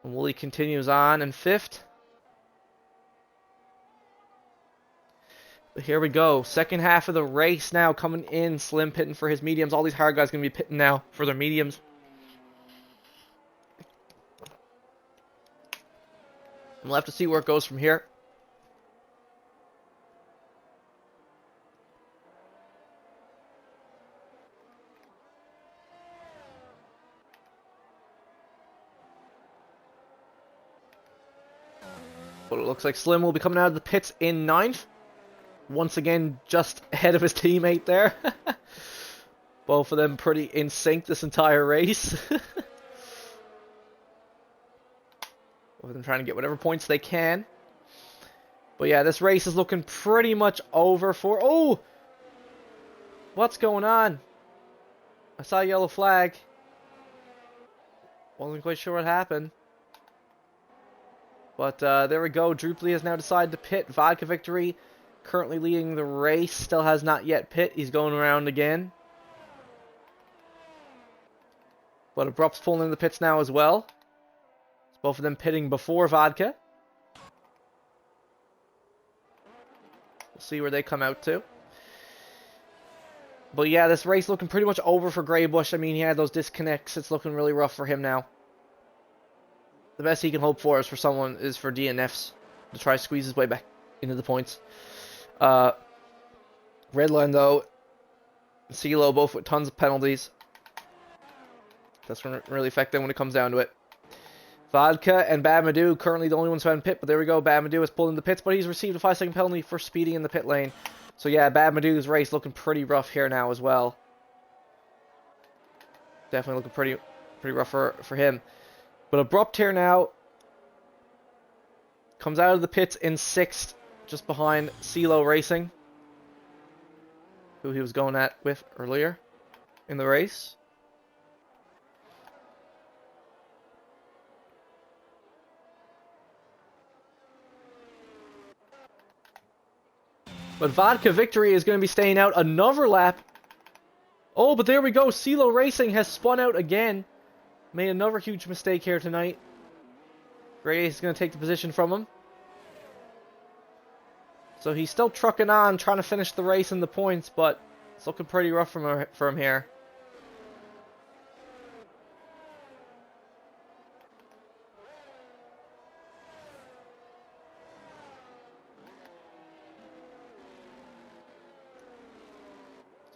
And Wooly continues on in 5th. But here we go. Second half of the race now coming in. Slim pitting for his mediums. All these hard guys going to be pitting now for their mediums. And we'll have to see where it goes from here. But it looks like Slim will be coming out of the pits in 9th. Once again, just ahead of his teammate there. Both of them pretty in sync this entire race. Both of them trying to get whatever points they can. But yeah, this race is looking pretty much over for... Oh! What's going on? I saw a yellow flag. Wasn't quite sure what happened. But there we go. Drupally has now decided to pit. Vodka Victory currently leading the race. Still has not yet pit. He's going around again. But Abrupt's pulling in the pits now as well. It's both of them pitting before Vodka. We'll see where they come out to. But yeah, this race looking pretty much over for Greybush. I mean, he had those disconnects. It's looking really rough for him now. The best he can hope for is for DNFs to try to squeeze his way back into the points. Redline, though, and CeeLo both with tons of penalties. That's going to really affect them when it comes down to it. Vodka and Bad Madu currently the only ones who haven't pit, but there we go. Bad Madu has pulled in the pits, but he's received a 5-second penalty for speeding in the pit lane. So yeah, Bad Madu's race looking pretty rough here now as well. Definitely looking pretty rough for him. But Abrupt here now comes out of the pits in 6th, just behind CeeLo Racing, who he was going at with earlier in the race. But Vodka Victory is going to be staying out another lap. Oh, but there we go. CeeLo Racing has spun out again. Made another huge mistake here tonight. Grey Ace is going to take the position from him. So he's still trucking on, trying to finish the race in the points, but it's looking pretty rough for him here.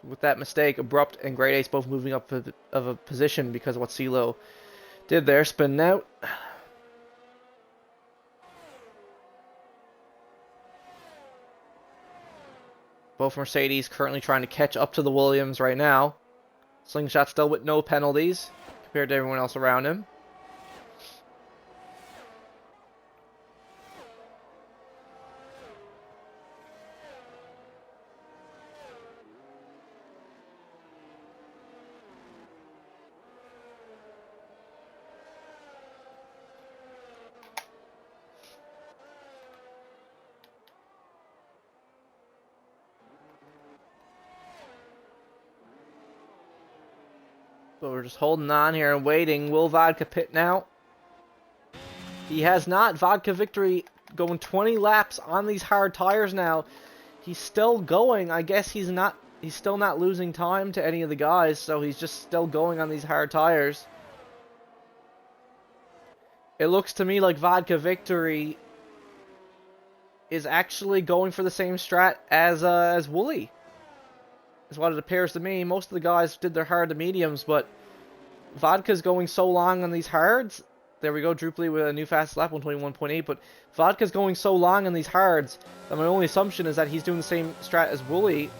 With that mistake, Abrupt and Great Ace both moving up of a position because of what CeeLo did there, spinning out. Both Mercedes currently trying to catch up to the Williams right now. Slingshot still with no penalties compared to everyone else around him. But we're just holding on here and waiting. Will Vodka pit now? He has not. Vodka Victory going 20 laps on these hard tires now. He's still going. I guess he's still not losing time to any of the guys, so he's just still going on these hard tires. It looks to me like Vodka Victory is actually going for the same strat as Wooly. Is what it appears to me. Most of the guys did their hard to mediums, but Vodka's going so long on these hards. There we go, Drupally with a new fast lap, 121.8, but Vodka's going so long on these hards that my only assumption is that he's doing the same strat as Wooly,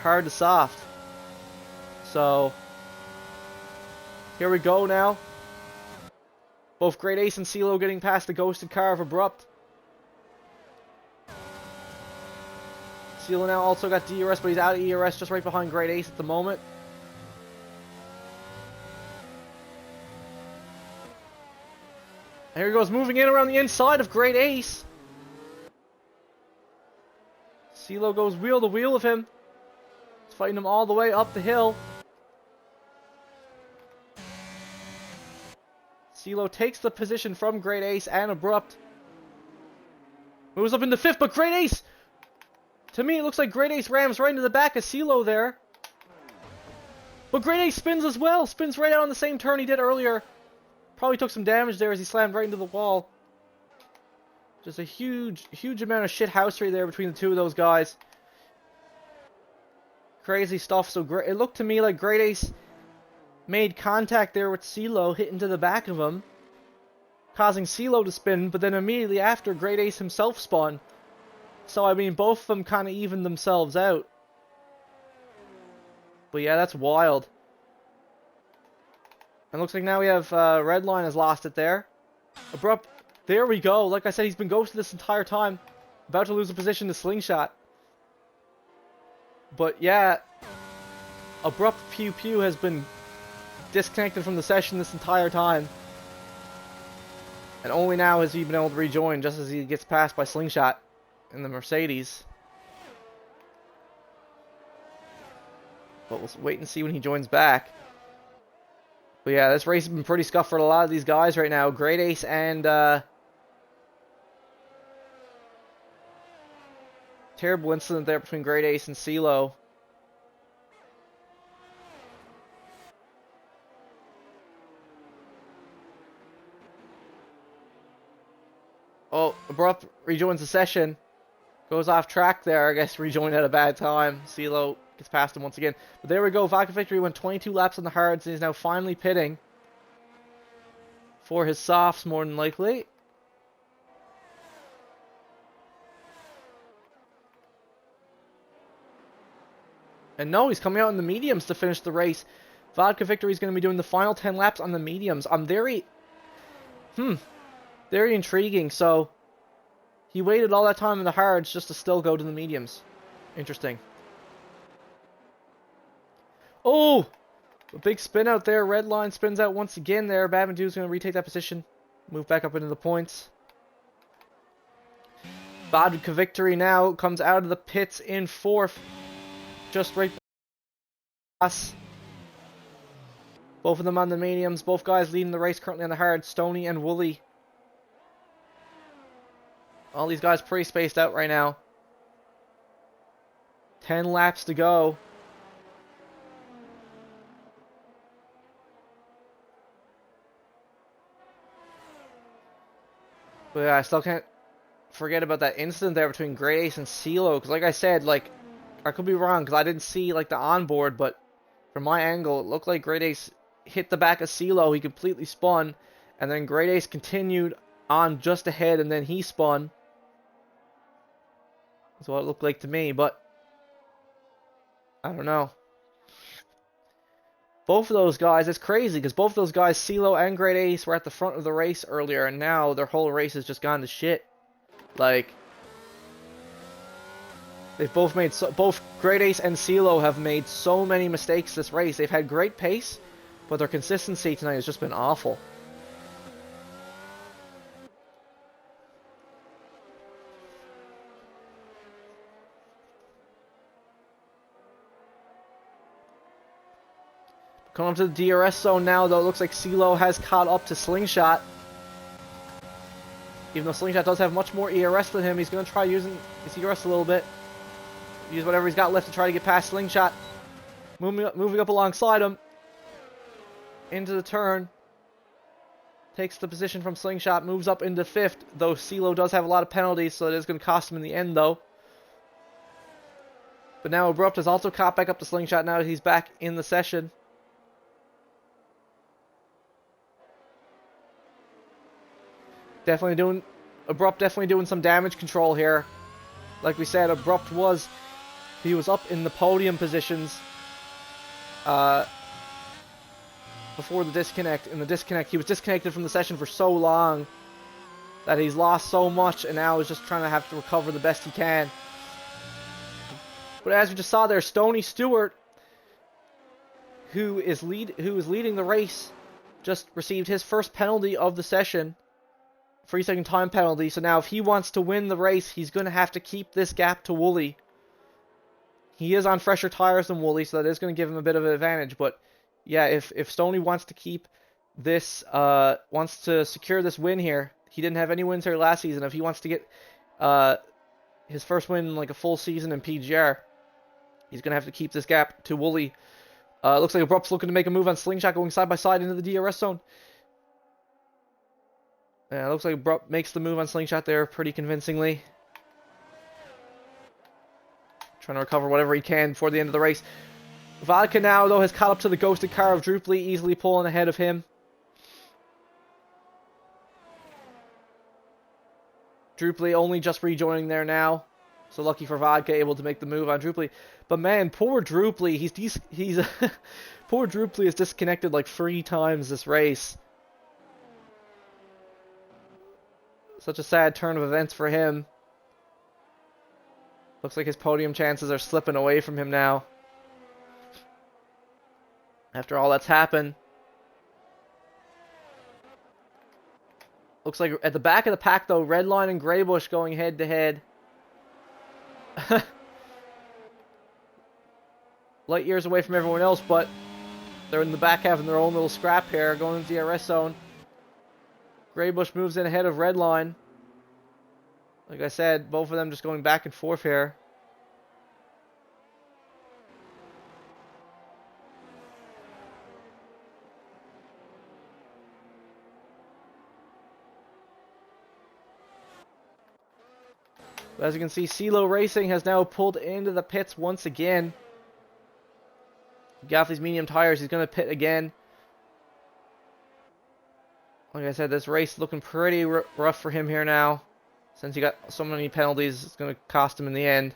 hard to soft. So, here we go now. Both Great Ace and CeeLo getting past the ghosted car of Abrupt. CeeLo now also got DRS, but he's out of ERS just right behind Great Ace at the moment. And here he goes, moving in around the inside of Great Ace. CeeLo goes wheel to wheel with him. He's fighting him all the way up the hill. CeeLo takes the position from Great Ace and Abrupt. Moves up into fifth, but Great Ace! To me, it looks like Great Ace rams right into the back of CeeLo there. But Great Ace spins as well. Spins right out on the same turn he did earlier. Probably took some damage there as he slammed right into the wall. Just a huge amount of shithousery there between the two of those guys. Crazy stuff. So it looked to me like Great Ace made contact there with CeeLo, hit into the back of him, causing CeeLo to spin, but then immediately after, Great Ace himself spun. So, I mean, both of them kind of evened themselves out. But yeah, that's wild. And looks like now we have Redline has lost it there. Abrupt, there we go. Like I said, he's been ghosted this entire time. About to lose a position to Slingshot. But yeah, Abrupt Pew Pew has been disconnected from the session this entire time. And only now has he been able to rejoin just as he gets passed by Slingshot in the Mercedes. But we'll wait and see when he joins back. But yeah, this race has been pretty scuffed for a lot of these guys right now. Great Ace and terrible incident there between Great Ace and CeeLo. Oh, Abrupt rejoins the session. Goes off track there. I guess rejoined at a bad time. CeeLo gets past him once again. But there we go. Vodka Victory went 22 laps on the hards and he's now finally pitting for his softs, more than likely. And no, he's coming out in the mediums to finish the race. Vodka Victory is going to be doing the final 10 laps on the mediums. I'm very intriguing. So, he waited all that time in the hards just to still go to the mediums. Interesting. Oh! A big spin out there. Redline spins out once again there. Badman is going to retake that position. Move back up into the points. Vodka Victory now comes out of the pits in fourth. Just right behind us. Both of them on the mediums. Both guys leading the race currently on the hard. Stony and Wooly. All these guys pretty spaced out right now. 10 laps to go. But yeah, I still can't forget about that incident there between Great Ace and CeeLo. Because like I said, like, I could be wrong because I didn't see like the onboard, but from my angle, it looked like Great Ace hit the back of CeeLo. He completely spun. And then Great Ace continued on just ahead and then he spun. That's what it looked like to me, but I don't know. Both of those guys, it's crazy because both of those guys, CeeLo and Great Ace, were at the front of the race earlier, and now their whole race has just gone to shit. Like, they've both made both Great Ace and CeeLo have made so many mistakes this race. They've had great pace, but their consistency tonight has just been awful. Coming up to the DRS zone now, though. It looks like CeeLo has caught up to Slingshot. Even though Slingshot does have much more ERS than him, he's going to try using his ERS a little bit. Use whatever he's got left to try to get past Slingshot. Moving up alongside him. Into the turn. Takes the position from Slingshot. Moves up into 5th. Though CeeLo does have a lot of penalties, so it is going to cost him in the end, though. But now Abrupt has also caught back up to Slingshot now that he's back in the session. Abrupt definitely doing some damage control here. Like we said, Abrupt he was up in the podium positions before the disconnect. In the disconnect, he was disconnected from the session for so long that he's lost so much, and now is just trying to have to recover the best he can. But as we just saw there, Stoney Stewart, who is leading the race, just received his first penalty of the session. 3-second time penalty. So now if he wants to win the race, he's going to have to keep this gap to Wooly. He is on fresher tires than Wooly, so that is going to give him a bit of an advantage. But yeah, if Stoney wants to keep this, wants to secure this win here, he didn't have any wins here last season. If he wants to get his first win in like a full season in PGR, he's going to have to keep this gap to Wooly. Looks like Abrupt's looking to make a move on Slingshot, going side by side into the DRS zone. Yeah, it looks like Abrupt makes the move on Slingshot there pretty convincingly. Trying to recover whatever he can before the end of the race. Vodka now, though, has caught up to the ghosted car of Druply, easily pulling ahead of him. Druply only just rejoining there now. So lucky for Vodka, able to make the move on Druply. But man, poor Druply, poor Druply is disconnected like 3 times this race. Such a sad turn of events for him. Looks like his podium chances are slipping away from him now. After all that's happened. Looks like at the back of the pack, though, Redline and Greybush going head to head. Light years away from everyone else, but they're in the back having their own little scrap here, going into the DRS zone. Greybush moves in ahead of Redline. Like I said, both of them just going back and forth here. But as you can see, CeeLo Racing has now pulled into the pits once again. Got these medium tires, he's going to pit again. Like I said, this race looking pretty rough for him here now. Since he got so many penalties, it's going to cost him in the end.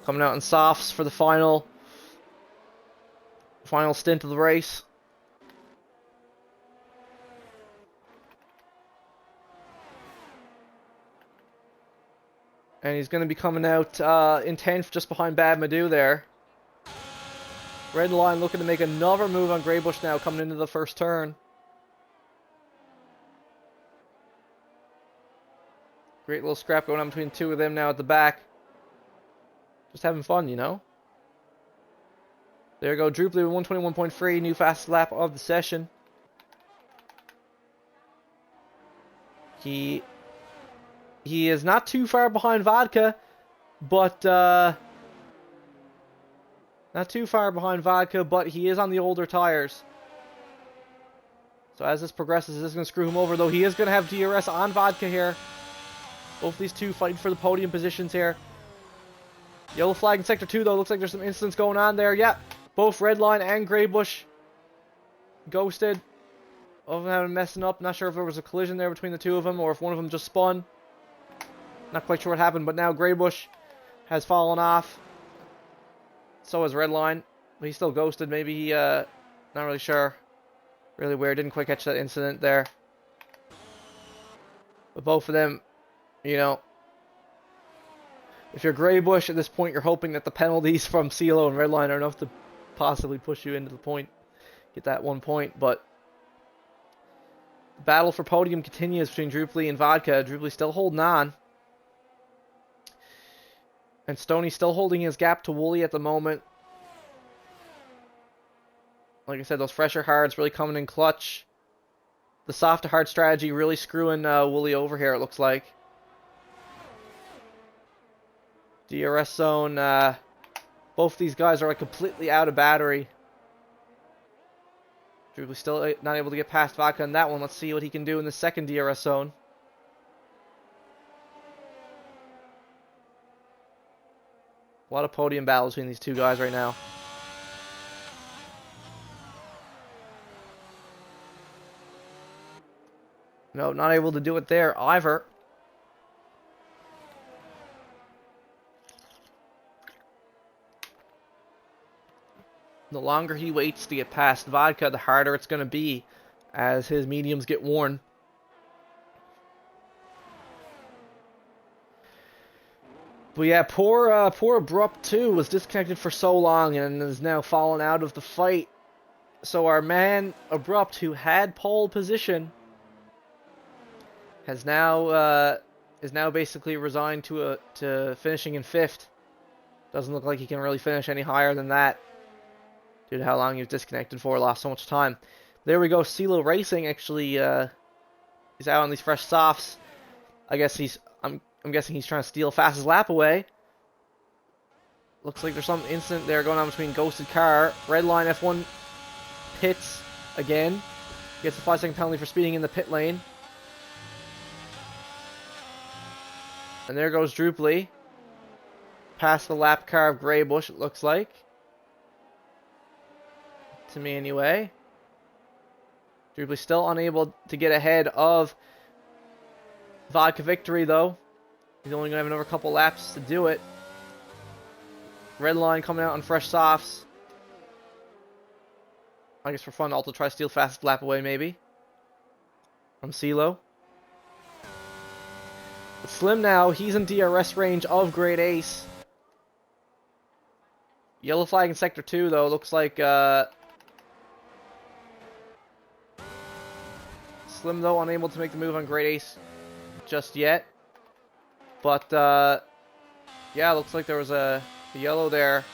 Coming out in softs for the final stint of the race. And he's going to be coming out in 10th just behind Bad Madu there. Redline looking to make another move on Greybush now, coming into the first turn. Great little scrap going on between the two of them now at the back. Just having fun, you know. There you go, Druply with 121.3, new fastest lap of the session. He is not too far behind Vodka, but not too far behind Vodka, but he is on the older tires. So as this progresses, this is going to screw him over, though he is going to have DRS on Vodka here. Both these two fighting for the podium positions here. Yellow flag in Sector 2, though. Looks like there's some incidents going on there. Yeah, both Redline and Greybush ghosted. Both of them having messing up. Not sure if there was a collision there between the two of them or if one of them just spun. Not quite sure what happened, but now Greybush has fallen off. So has Redline, but he's still ghosted. Maybe he, not really sure. Really weird. Didn't quite catch that incident there. But both of them, you know, if you're Greybush at this point, you're hoping that the penalties from CeeLo and Redline are enough to possibly push you into the point. Get that 1 point, but the battle for podium continues between Druply and Vodka. Druply still holding on. And Stoney's still holding his gap to Wooly at the moment. Like I said, those fresher hards really coming in clutch. The soft to hard strategy really screwing Wooly over here, it looks like. DRS zone, both these guys are like completely out of battery. Drupal's still not able to get past Vodka on that one. Let's see what he can do in the second DRS zone. A lot of podium battles between these two guys right now. No, not able to do it there either. The longer he waits to get past Vodka, the harder it's going to be as his mediums get worn. But yeah, poor Abrupt 2 was disconnected for so long and is now fallen out of the fight. So our man Abrupt, who had pole position, has now is now basically resigned to finishing in 5th. Doesn't look like he can really finish any higher than that due to how long he was disconnected for. Lost so much time. There we go. CeeLo Racing actually he's out on these fresh softs. I guess I'm guessing he's trying to steal fastest lap away. Looks like there's some incident there going on between Ghosted Car. Redline F1 pits again. Gets a 5-second penalty for speeding in the pit lane. And there goes Drupal. Past the lap car of Greybush, it looks like. To me, anyway. Drupal still unable to get ahead of Vodka Victory, though. He's only going to have another couple laps to do it. Redline coming out on fresh softs. I guess for fun, also try to steal fastest lap away, maybe. From CeeLo. But Slim now, he's in DRS range of Great Ace. Yellow flag in Sector 2, though. Looks like Slim, though, unable to make the move on Great Ace just yet. But, yeah, looks like there was a yellow there.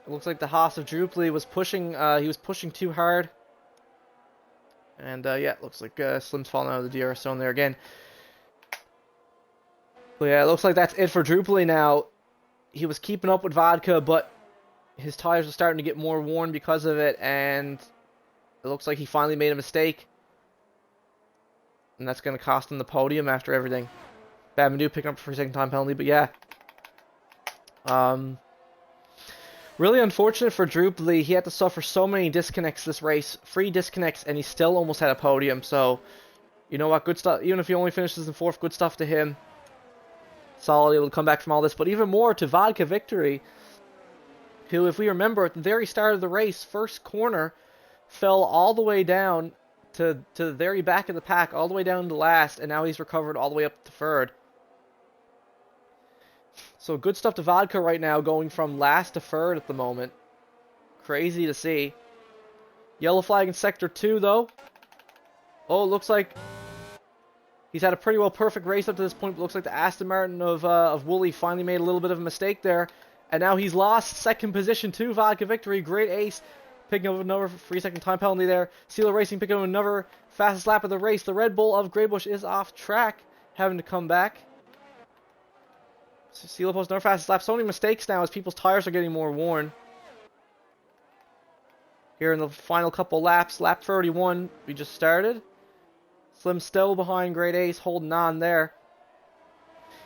It looks like the Haas of Drupal was pushing, he was pushing too hard. And, yeah, it looks like Slim's falling out of the DRS zone there again. But, yeah, it looks like that's it for Drupal now. He was keeping up with Vodka, but his tires are starting to get more worn because of it, and it looks like he finally made a mistake. And that's going to cost him the podium after everything. Babadoo picking up for a second time penalty, but yeah. Really unfortunate for Drupal. He had to suffer so many disconnects this race. 3 disconnects, and he still almost had a podium. So, you know what? Good stuff. Even if he only finishes in 4th, good stuff to him. Solid, able to come back from all this. But even more to Vodka Victory, who, if we remember, at the very start of the race, first corner, fell all the way down to the very back of the pack, all the way down to last, and now he's recovered all the way up to 3rd. So good stuff to Vodka right now, going from last to 3rd at the moment. Crazy to see. Yellow flag in Sector 2, though. Oh, it looks like he's had a pretty well perfect race up to this point, but looks like the Aston Martin of Wooly finally made a little bit of a mistake there. And now he's lost 2nd position to Vodka Victory. Great Ace picking up another 3-second time penalty there. CeeLo Racing picking up another fastest lap of the race. The Red Bull of Greybush is off track, having to come back. So CeeLo posts another fastest lap. So many mistakes now as people's tires are getting more worn. Here in the final couple laps, lap 31, we just started. Slim still behind Great Ace, holding on there.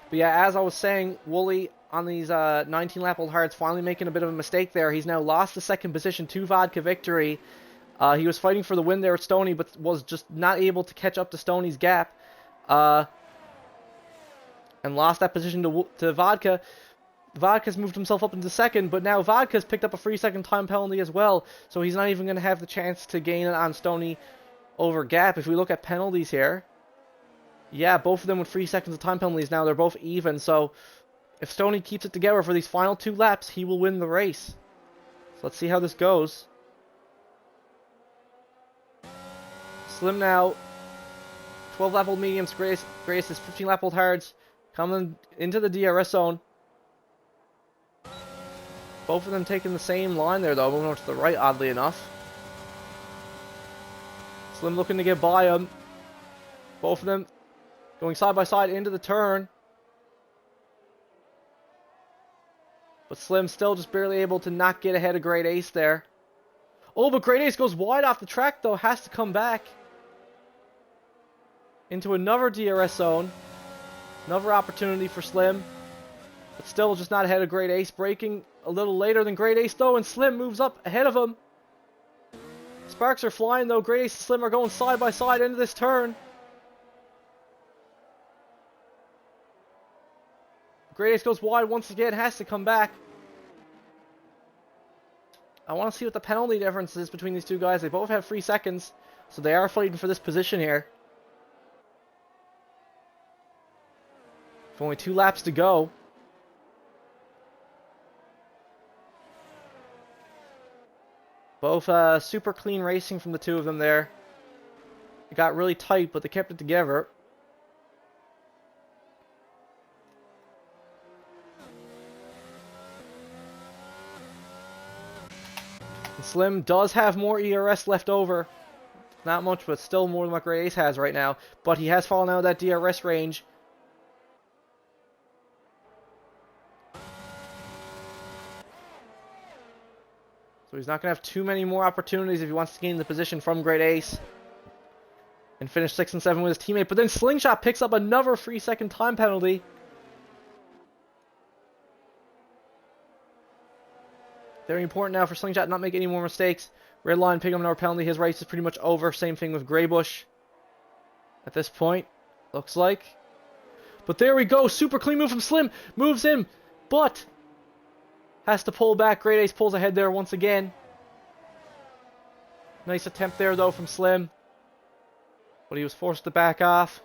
But yeah, as I was saying, Wooly on these 19-lap-old hards finally making a bit of a mistake there. He's now lost the 2nd position to Vodka Victory. He was fighting for the win there with Stoney, but was just not able to catch up to Stoney's gap. And lost that position to Vodka. Vodka's moved himself up into 2nd, but now Vodka's picked up a 3-second time penalty as well, so he's not even going to have the chance to gain it on Stoney over gap. If we look at penalties here, yeah, both of them with 3 seconds of time penalties now. They're both even, so if Stoney keeps it together for these final 2 laps, he will win the race. So let's see how this goes. Slim now, 12-lap-old mediums, greatest is 15-lap-old hards. coming into the DRS zone. Both of them taking the same line there, though, moving over to the right, oddly enough. Slim looking to get by him. Both of them going side by side into the turn. But Slim still just barely able to not get ahead of Great Ace there. Oh, but Great Ace goes wide off the track, though. Has to come back into another DRS zone. Another opportunity for Slim. But still just not ahead of Great Ace. Braking a little later than Great Ace, though. And Slim moves up ahead of him. Sparks are flying, though. Great Ace and Slim are going side by side into this turn. Great Ace goes wide once again. Has to come back. I want to see what the penalty difference is between these two guys. They both have 3 seconds, so they are fighting for this position here. With only 2 laps to go. Both super clean racing from the two of them there. It got really tight, but they kept it together. Slim does have more ERS left over. Not much, but still more than what Great Ace has right now. But he has fallen out of that DRS range. So he's not going to have too many more opportunities if he wants to gain the position from Great Ace. And finish 6 and 7 with his teammate. But then Slingshot picks up another 3-second time penalty. Very important now for Slingshot not make any more mistakes. Red Line picking up another penalty. His race is pretty much over. Same thing with Greybush. At this point, looks like. But there we go. Super clean move from Slim. Moves him. But has to pull back. Great Ace pulls ahead there once again. Nice attempt there, though, from Slim. But he was forced to back off.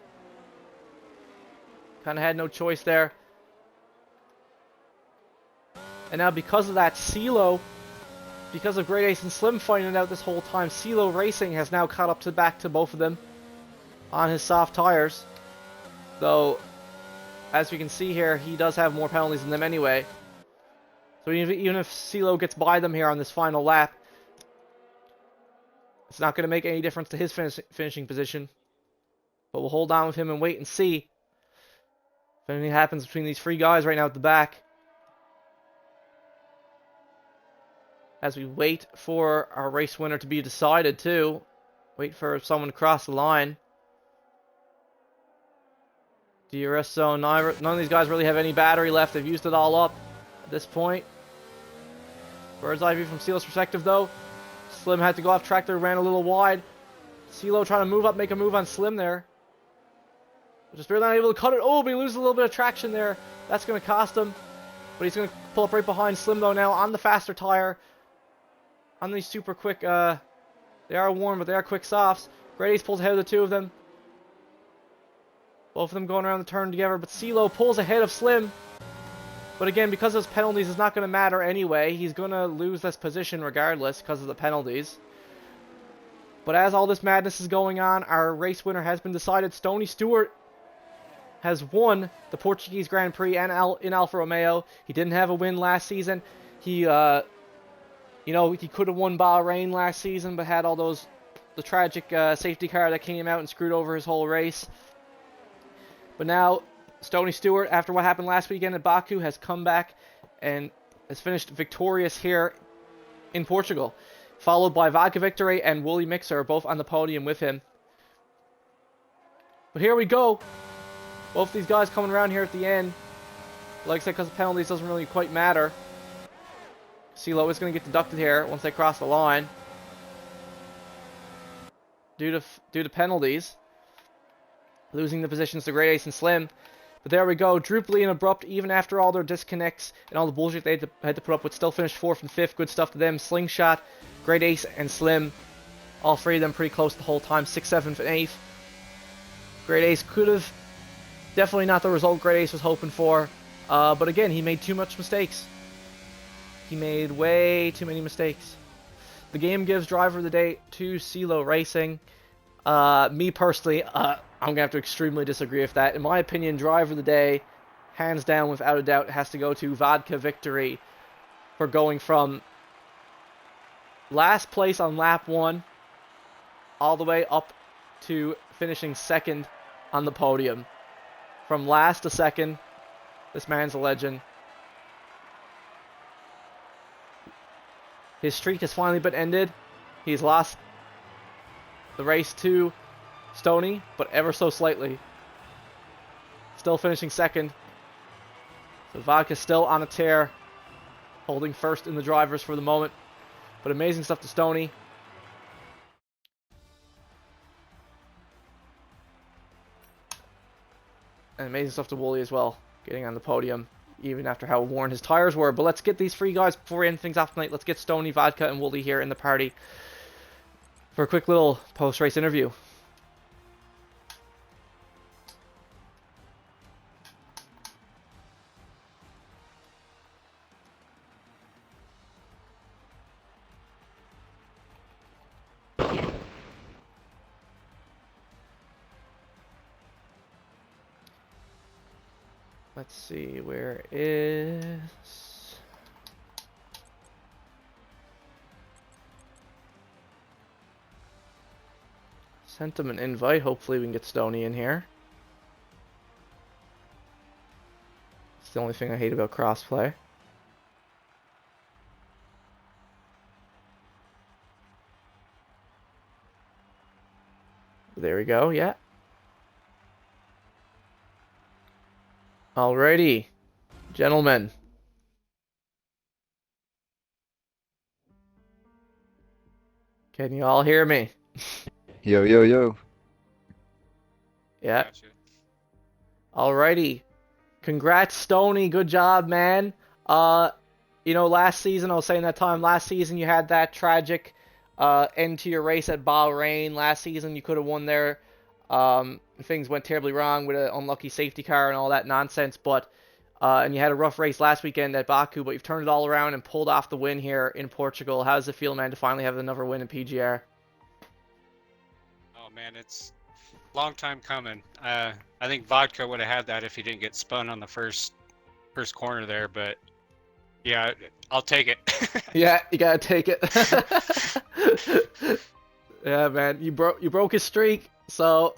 Kind of had no choice there. And now because of that, CeeLo, because of Great Ace and Slim fighting it out this whole time, CeeLo Racing has now caught up to back to both of them on his soft tires. Though, as we can see here, he does have more penalties than them anyway. So even if CeeLo gets by them here on this final lap, it's not going to make any difference to his finishing position. But we'll hold on with him and wait and see if anything happens between these 3 guys right now at the back. As we wait for our race winner to be decided, too. Wait for someone to cross the line. DRS zone. None of these guys really have any battery left. They've used it all up at this point. Bird's eye view from CeeLo's perspective, though. Slim had to go off track there, ran a little wide. CeeLo trying to move up, make a move on Slim there. Just barely not able to cut it. Oh, but he loses a little bit of traction there. That's going to cost him. But he's going to pull up right behind Slim, though, now on the faster tire. On these super quick, they are warm, but they are quick softs. Great Ace pulls ahead of the two of them. Both of them going around the turn together, but CeeLo pulls ahead of Slim. But again, because of those penalties, it's not going to matter anyway. He's going to lose this position regardless because of the penalties. But as all this madness is going on, our race winner has been decided. Stoney Stewart has won the Portuguese Grand Prix and in Alfa Romeo. He didn't have a win last season. He, you know, he could have won Bahrain last season, but had all the tragic safety car that came out and screwed over his whole race. But now, Stoney Stewart, after what happened last weekend at Baku, has come back and has finished victorious here in Portugal. Followed by Vodka Victory and Wooly Mixer, both on the podium with him. But here we go. Both these guys coming around here at the end. Like I said, because of penalties doesn't really quite matter. CeeLo is going to get deducted here once they cross the line. Due to penalties. Losing the positions to Great Ace and Slim. But there we go. Drooply and Abrupt, even after all their disconnects and all the bullshit they had to put up with, still finished 4th and 5th. Good stuff to them. Slingshot, Great Ace, and Slim. All 3 of them pretty close the whole time. 6th, 7th, and 8th. Great Ace could have... Definitely not the result Great Ace was hoping for. But again, he made too much mistakes. He made way too many mistakes. The game gives Driver of the Day to CeeLo Racing. Me personally, I'm going to have to extremely disagree with that. In my opinion, Driver of the Day hands down, without a doubt, has to go to Vodka Victory for going from last place on lap 1 all the way up to finishing second on the podium. From last to second, this man's a legend. His streak has finally been ended. He's lost the race to Stoney, but ever so slightly. Still finishing second. So Vodka's still on a tear, holding first in the drivers for the moment. But amazing stuff to Stoney. And amazing stuff to Wooly as well, getting on the podium, even after how worn his tires were. But let's get these three guys before we end things off tonight. Let's get Stoney, Vodka, and Wooly here in the party for a quick little post-race interview. Let's see, where is... Sent him an invite. Hopefully we can get Stoney in here. It's the only thing I hate about crossplay. There we go, yeah. Alrighty, gentlemen. Can you all hear me? Yo, yo, yo. Yeah. Gotcha. Alrighty. Congrats, Stoney. Good job, man. You know, last season, I was saying that time, last season you had that tragic end to your race at Bahrain. Last season you could have won there. Things went terribly wrong with an unlucky safety car and all that nonsense, but and you had a rough race last weekend at Baku, but you've turned it all around and pulled off the win here in Portugal. How does it feel, man, to finally have another win in PGR? Oh man, it's a long time coming. I think Vodka would have had that if he didn't get spun on the first corner there, but yeah, I'll take it. Yeah, you gotta take it. Yeah, man, you broke his streak, so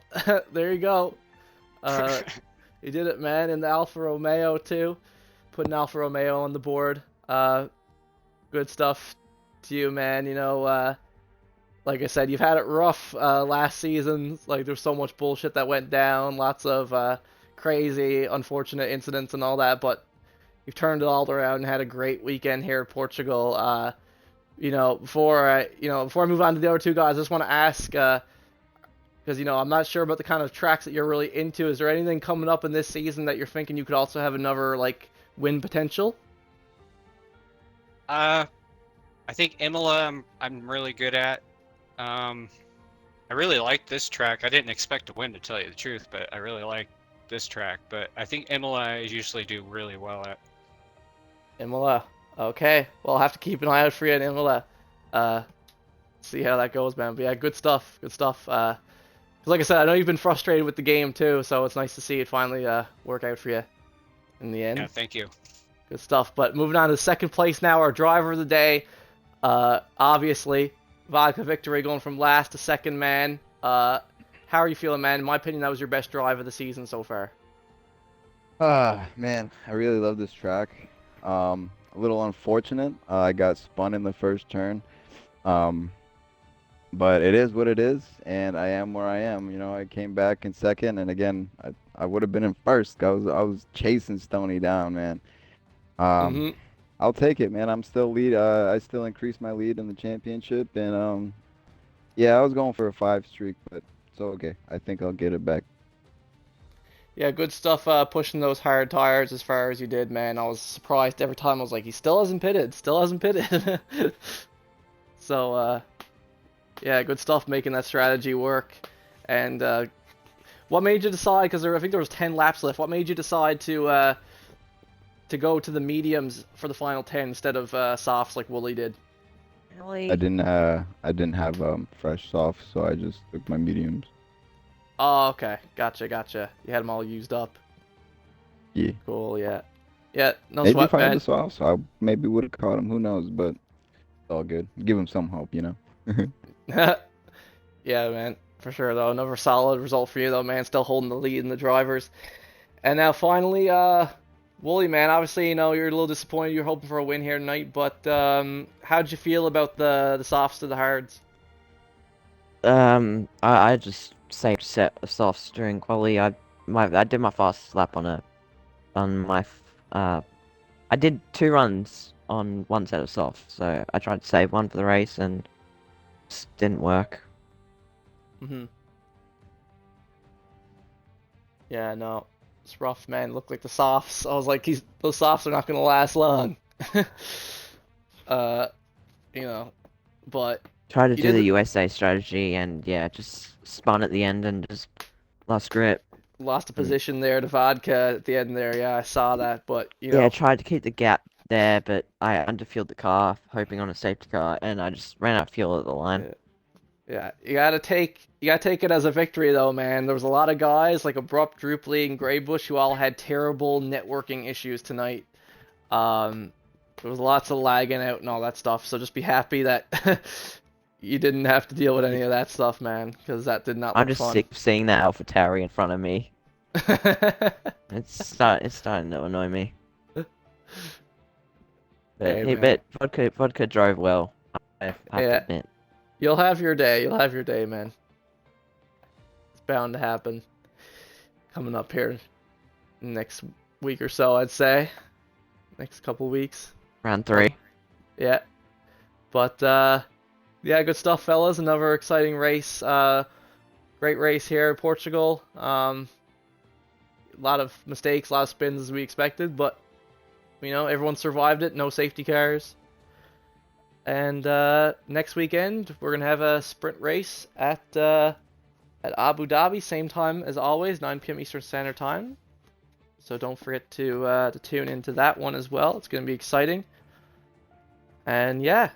there you go. You did it, man, in the Alfa Romeo too, putting Alfa Romeo on the board. Good stuff to you, man. You know, like I said, you've had it rough last season. Like, there's so much bullshit that went down, lots of crazy, unfortunate incidents and all that, but you've turned it all around and had a great weekend here in Portugal. You know, before I move on to the other two guys, I just want to ask, because, you know, I'm not sure about the kind of tracks that you're really into. Is there anything coming up in this season that you're thinking you could also have another, like, win potential? I think Imola I'm really good at. I really like this track. I didn't expect to win, to tell you the truth, but I really like this track. But I think Imola I usually do really well at. Imola. Okay. Well, I'll have to keep an eye out for you in Imola. See how that goes, man. But yeah, good stuff. Good stuff. 'Cause like I said, I know you've been frustrated with the game too, so it's nice to see it finally work out for you in the end. Yeah, thank you. Good stuff. But moving on to second place now, our driver of the day. Obviously, Vodka Victory going from last to second, man. How are you feeling, man? In my opinion, that was your best drive of the season so far. Man, I really love this track. A little unfortunate. I got spun in the first turn. But it is what it is, and I am where I am. You know, I came back in second, and again, I would have been in first. I was chasing Stoney down, man. I'll take it, man. I'm still lead. I still increased my lead in the championship, and yeah, I was going for a 5 streak, but it's okay. I think I'll get it back. Yeah, good stuff pushing those hard tires as far as you did, man. I was surprised every time. I was like, he still hasn't pitted. Still hasn't pitted. So, yeah, good stuff making that strategy work. And what made you decide, because I think there was 10 laps left, what made you decide to go to the mediums for the final 10 instead of softs like Wooly did? I didn't have fresh soft, so I just took my mediums. Oh, okay. Gotcha. You had them all used up. Yeah. Cool, yeah. Yeah, no Maybe sweat, if I had man. the sauce, I maybe would have caught him. Who knows? But it's all good. Give him some hope, you know. Yeah, man, for sure though. Another solid result for you though, man. Still holding the lead in the drivers. And now finally, Wooly, man. Obviously, you know you're a little disappointed. You're hoping for a win here tonight, but how'd you feel about the softs to the hards? I just saved set of softs during quali. I did my fastest lap on my I did 2 runs on one set of softs, so I tried to save one for the race and just didn't work. Mm-hmm. Yeah, no, it's rough, man. Looked like the softs. I was like, those softs are not gonna last long. uh, you know, but Tried to you do did the USA strategy and yeah, just spun at the end and just lost grip. lost a And position there to vodka at the end there. Yeah, I saw that, but you yeah, I know, tried to keep the gap there, but I underfueled the car, hoping on a safety car, and I just ran out of fuel at the line. yeah. Yeah, you gotta take it as a victory though, man. There was a lot of guys like Abrupt, Drupally, and Greybush who all had terrible networking issues tonight. Um, there was lots of lagging out and all that stuff. So just be happy that you didn't have to deal with any of that stuff, man, because that did not I'm look just fun. sick of seeing that AlphaTauri in front of me. It's starting to annoy me. But Hey, hey, man. but vodka drove well. I have to Yeah, admit. you'll have your day. You'll have your day, man. It's bound to happen. Coming up here next week or so, I'd say. Next couple weeks. Round Well, 3. yeah. But yeah, good stuff, fellas. Another exciting race. Great race here in Portugal. A lot of mistakes, a lot of spins as we expected, but you know everyone survived it. No safety cars. And next weekend we're gonna have a sprint race at Abu Dhabi, same time as always, 9 p.m. Eastern Standard Time. So don't forget to tune into that one as well. It's gonna be exciting. And yeah,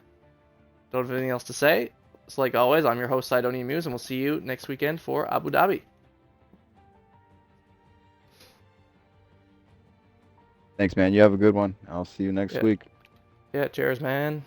don't have anything else to say. So like always, I'm your host Sidonia Muse, and we'll see you next weekend for Abu Dhabi. Thanks, man. You have a good one. I'll see you next Yeah, week. yeah. Cheers, man.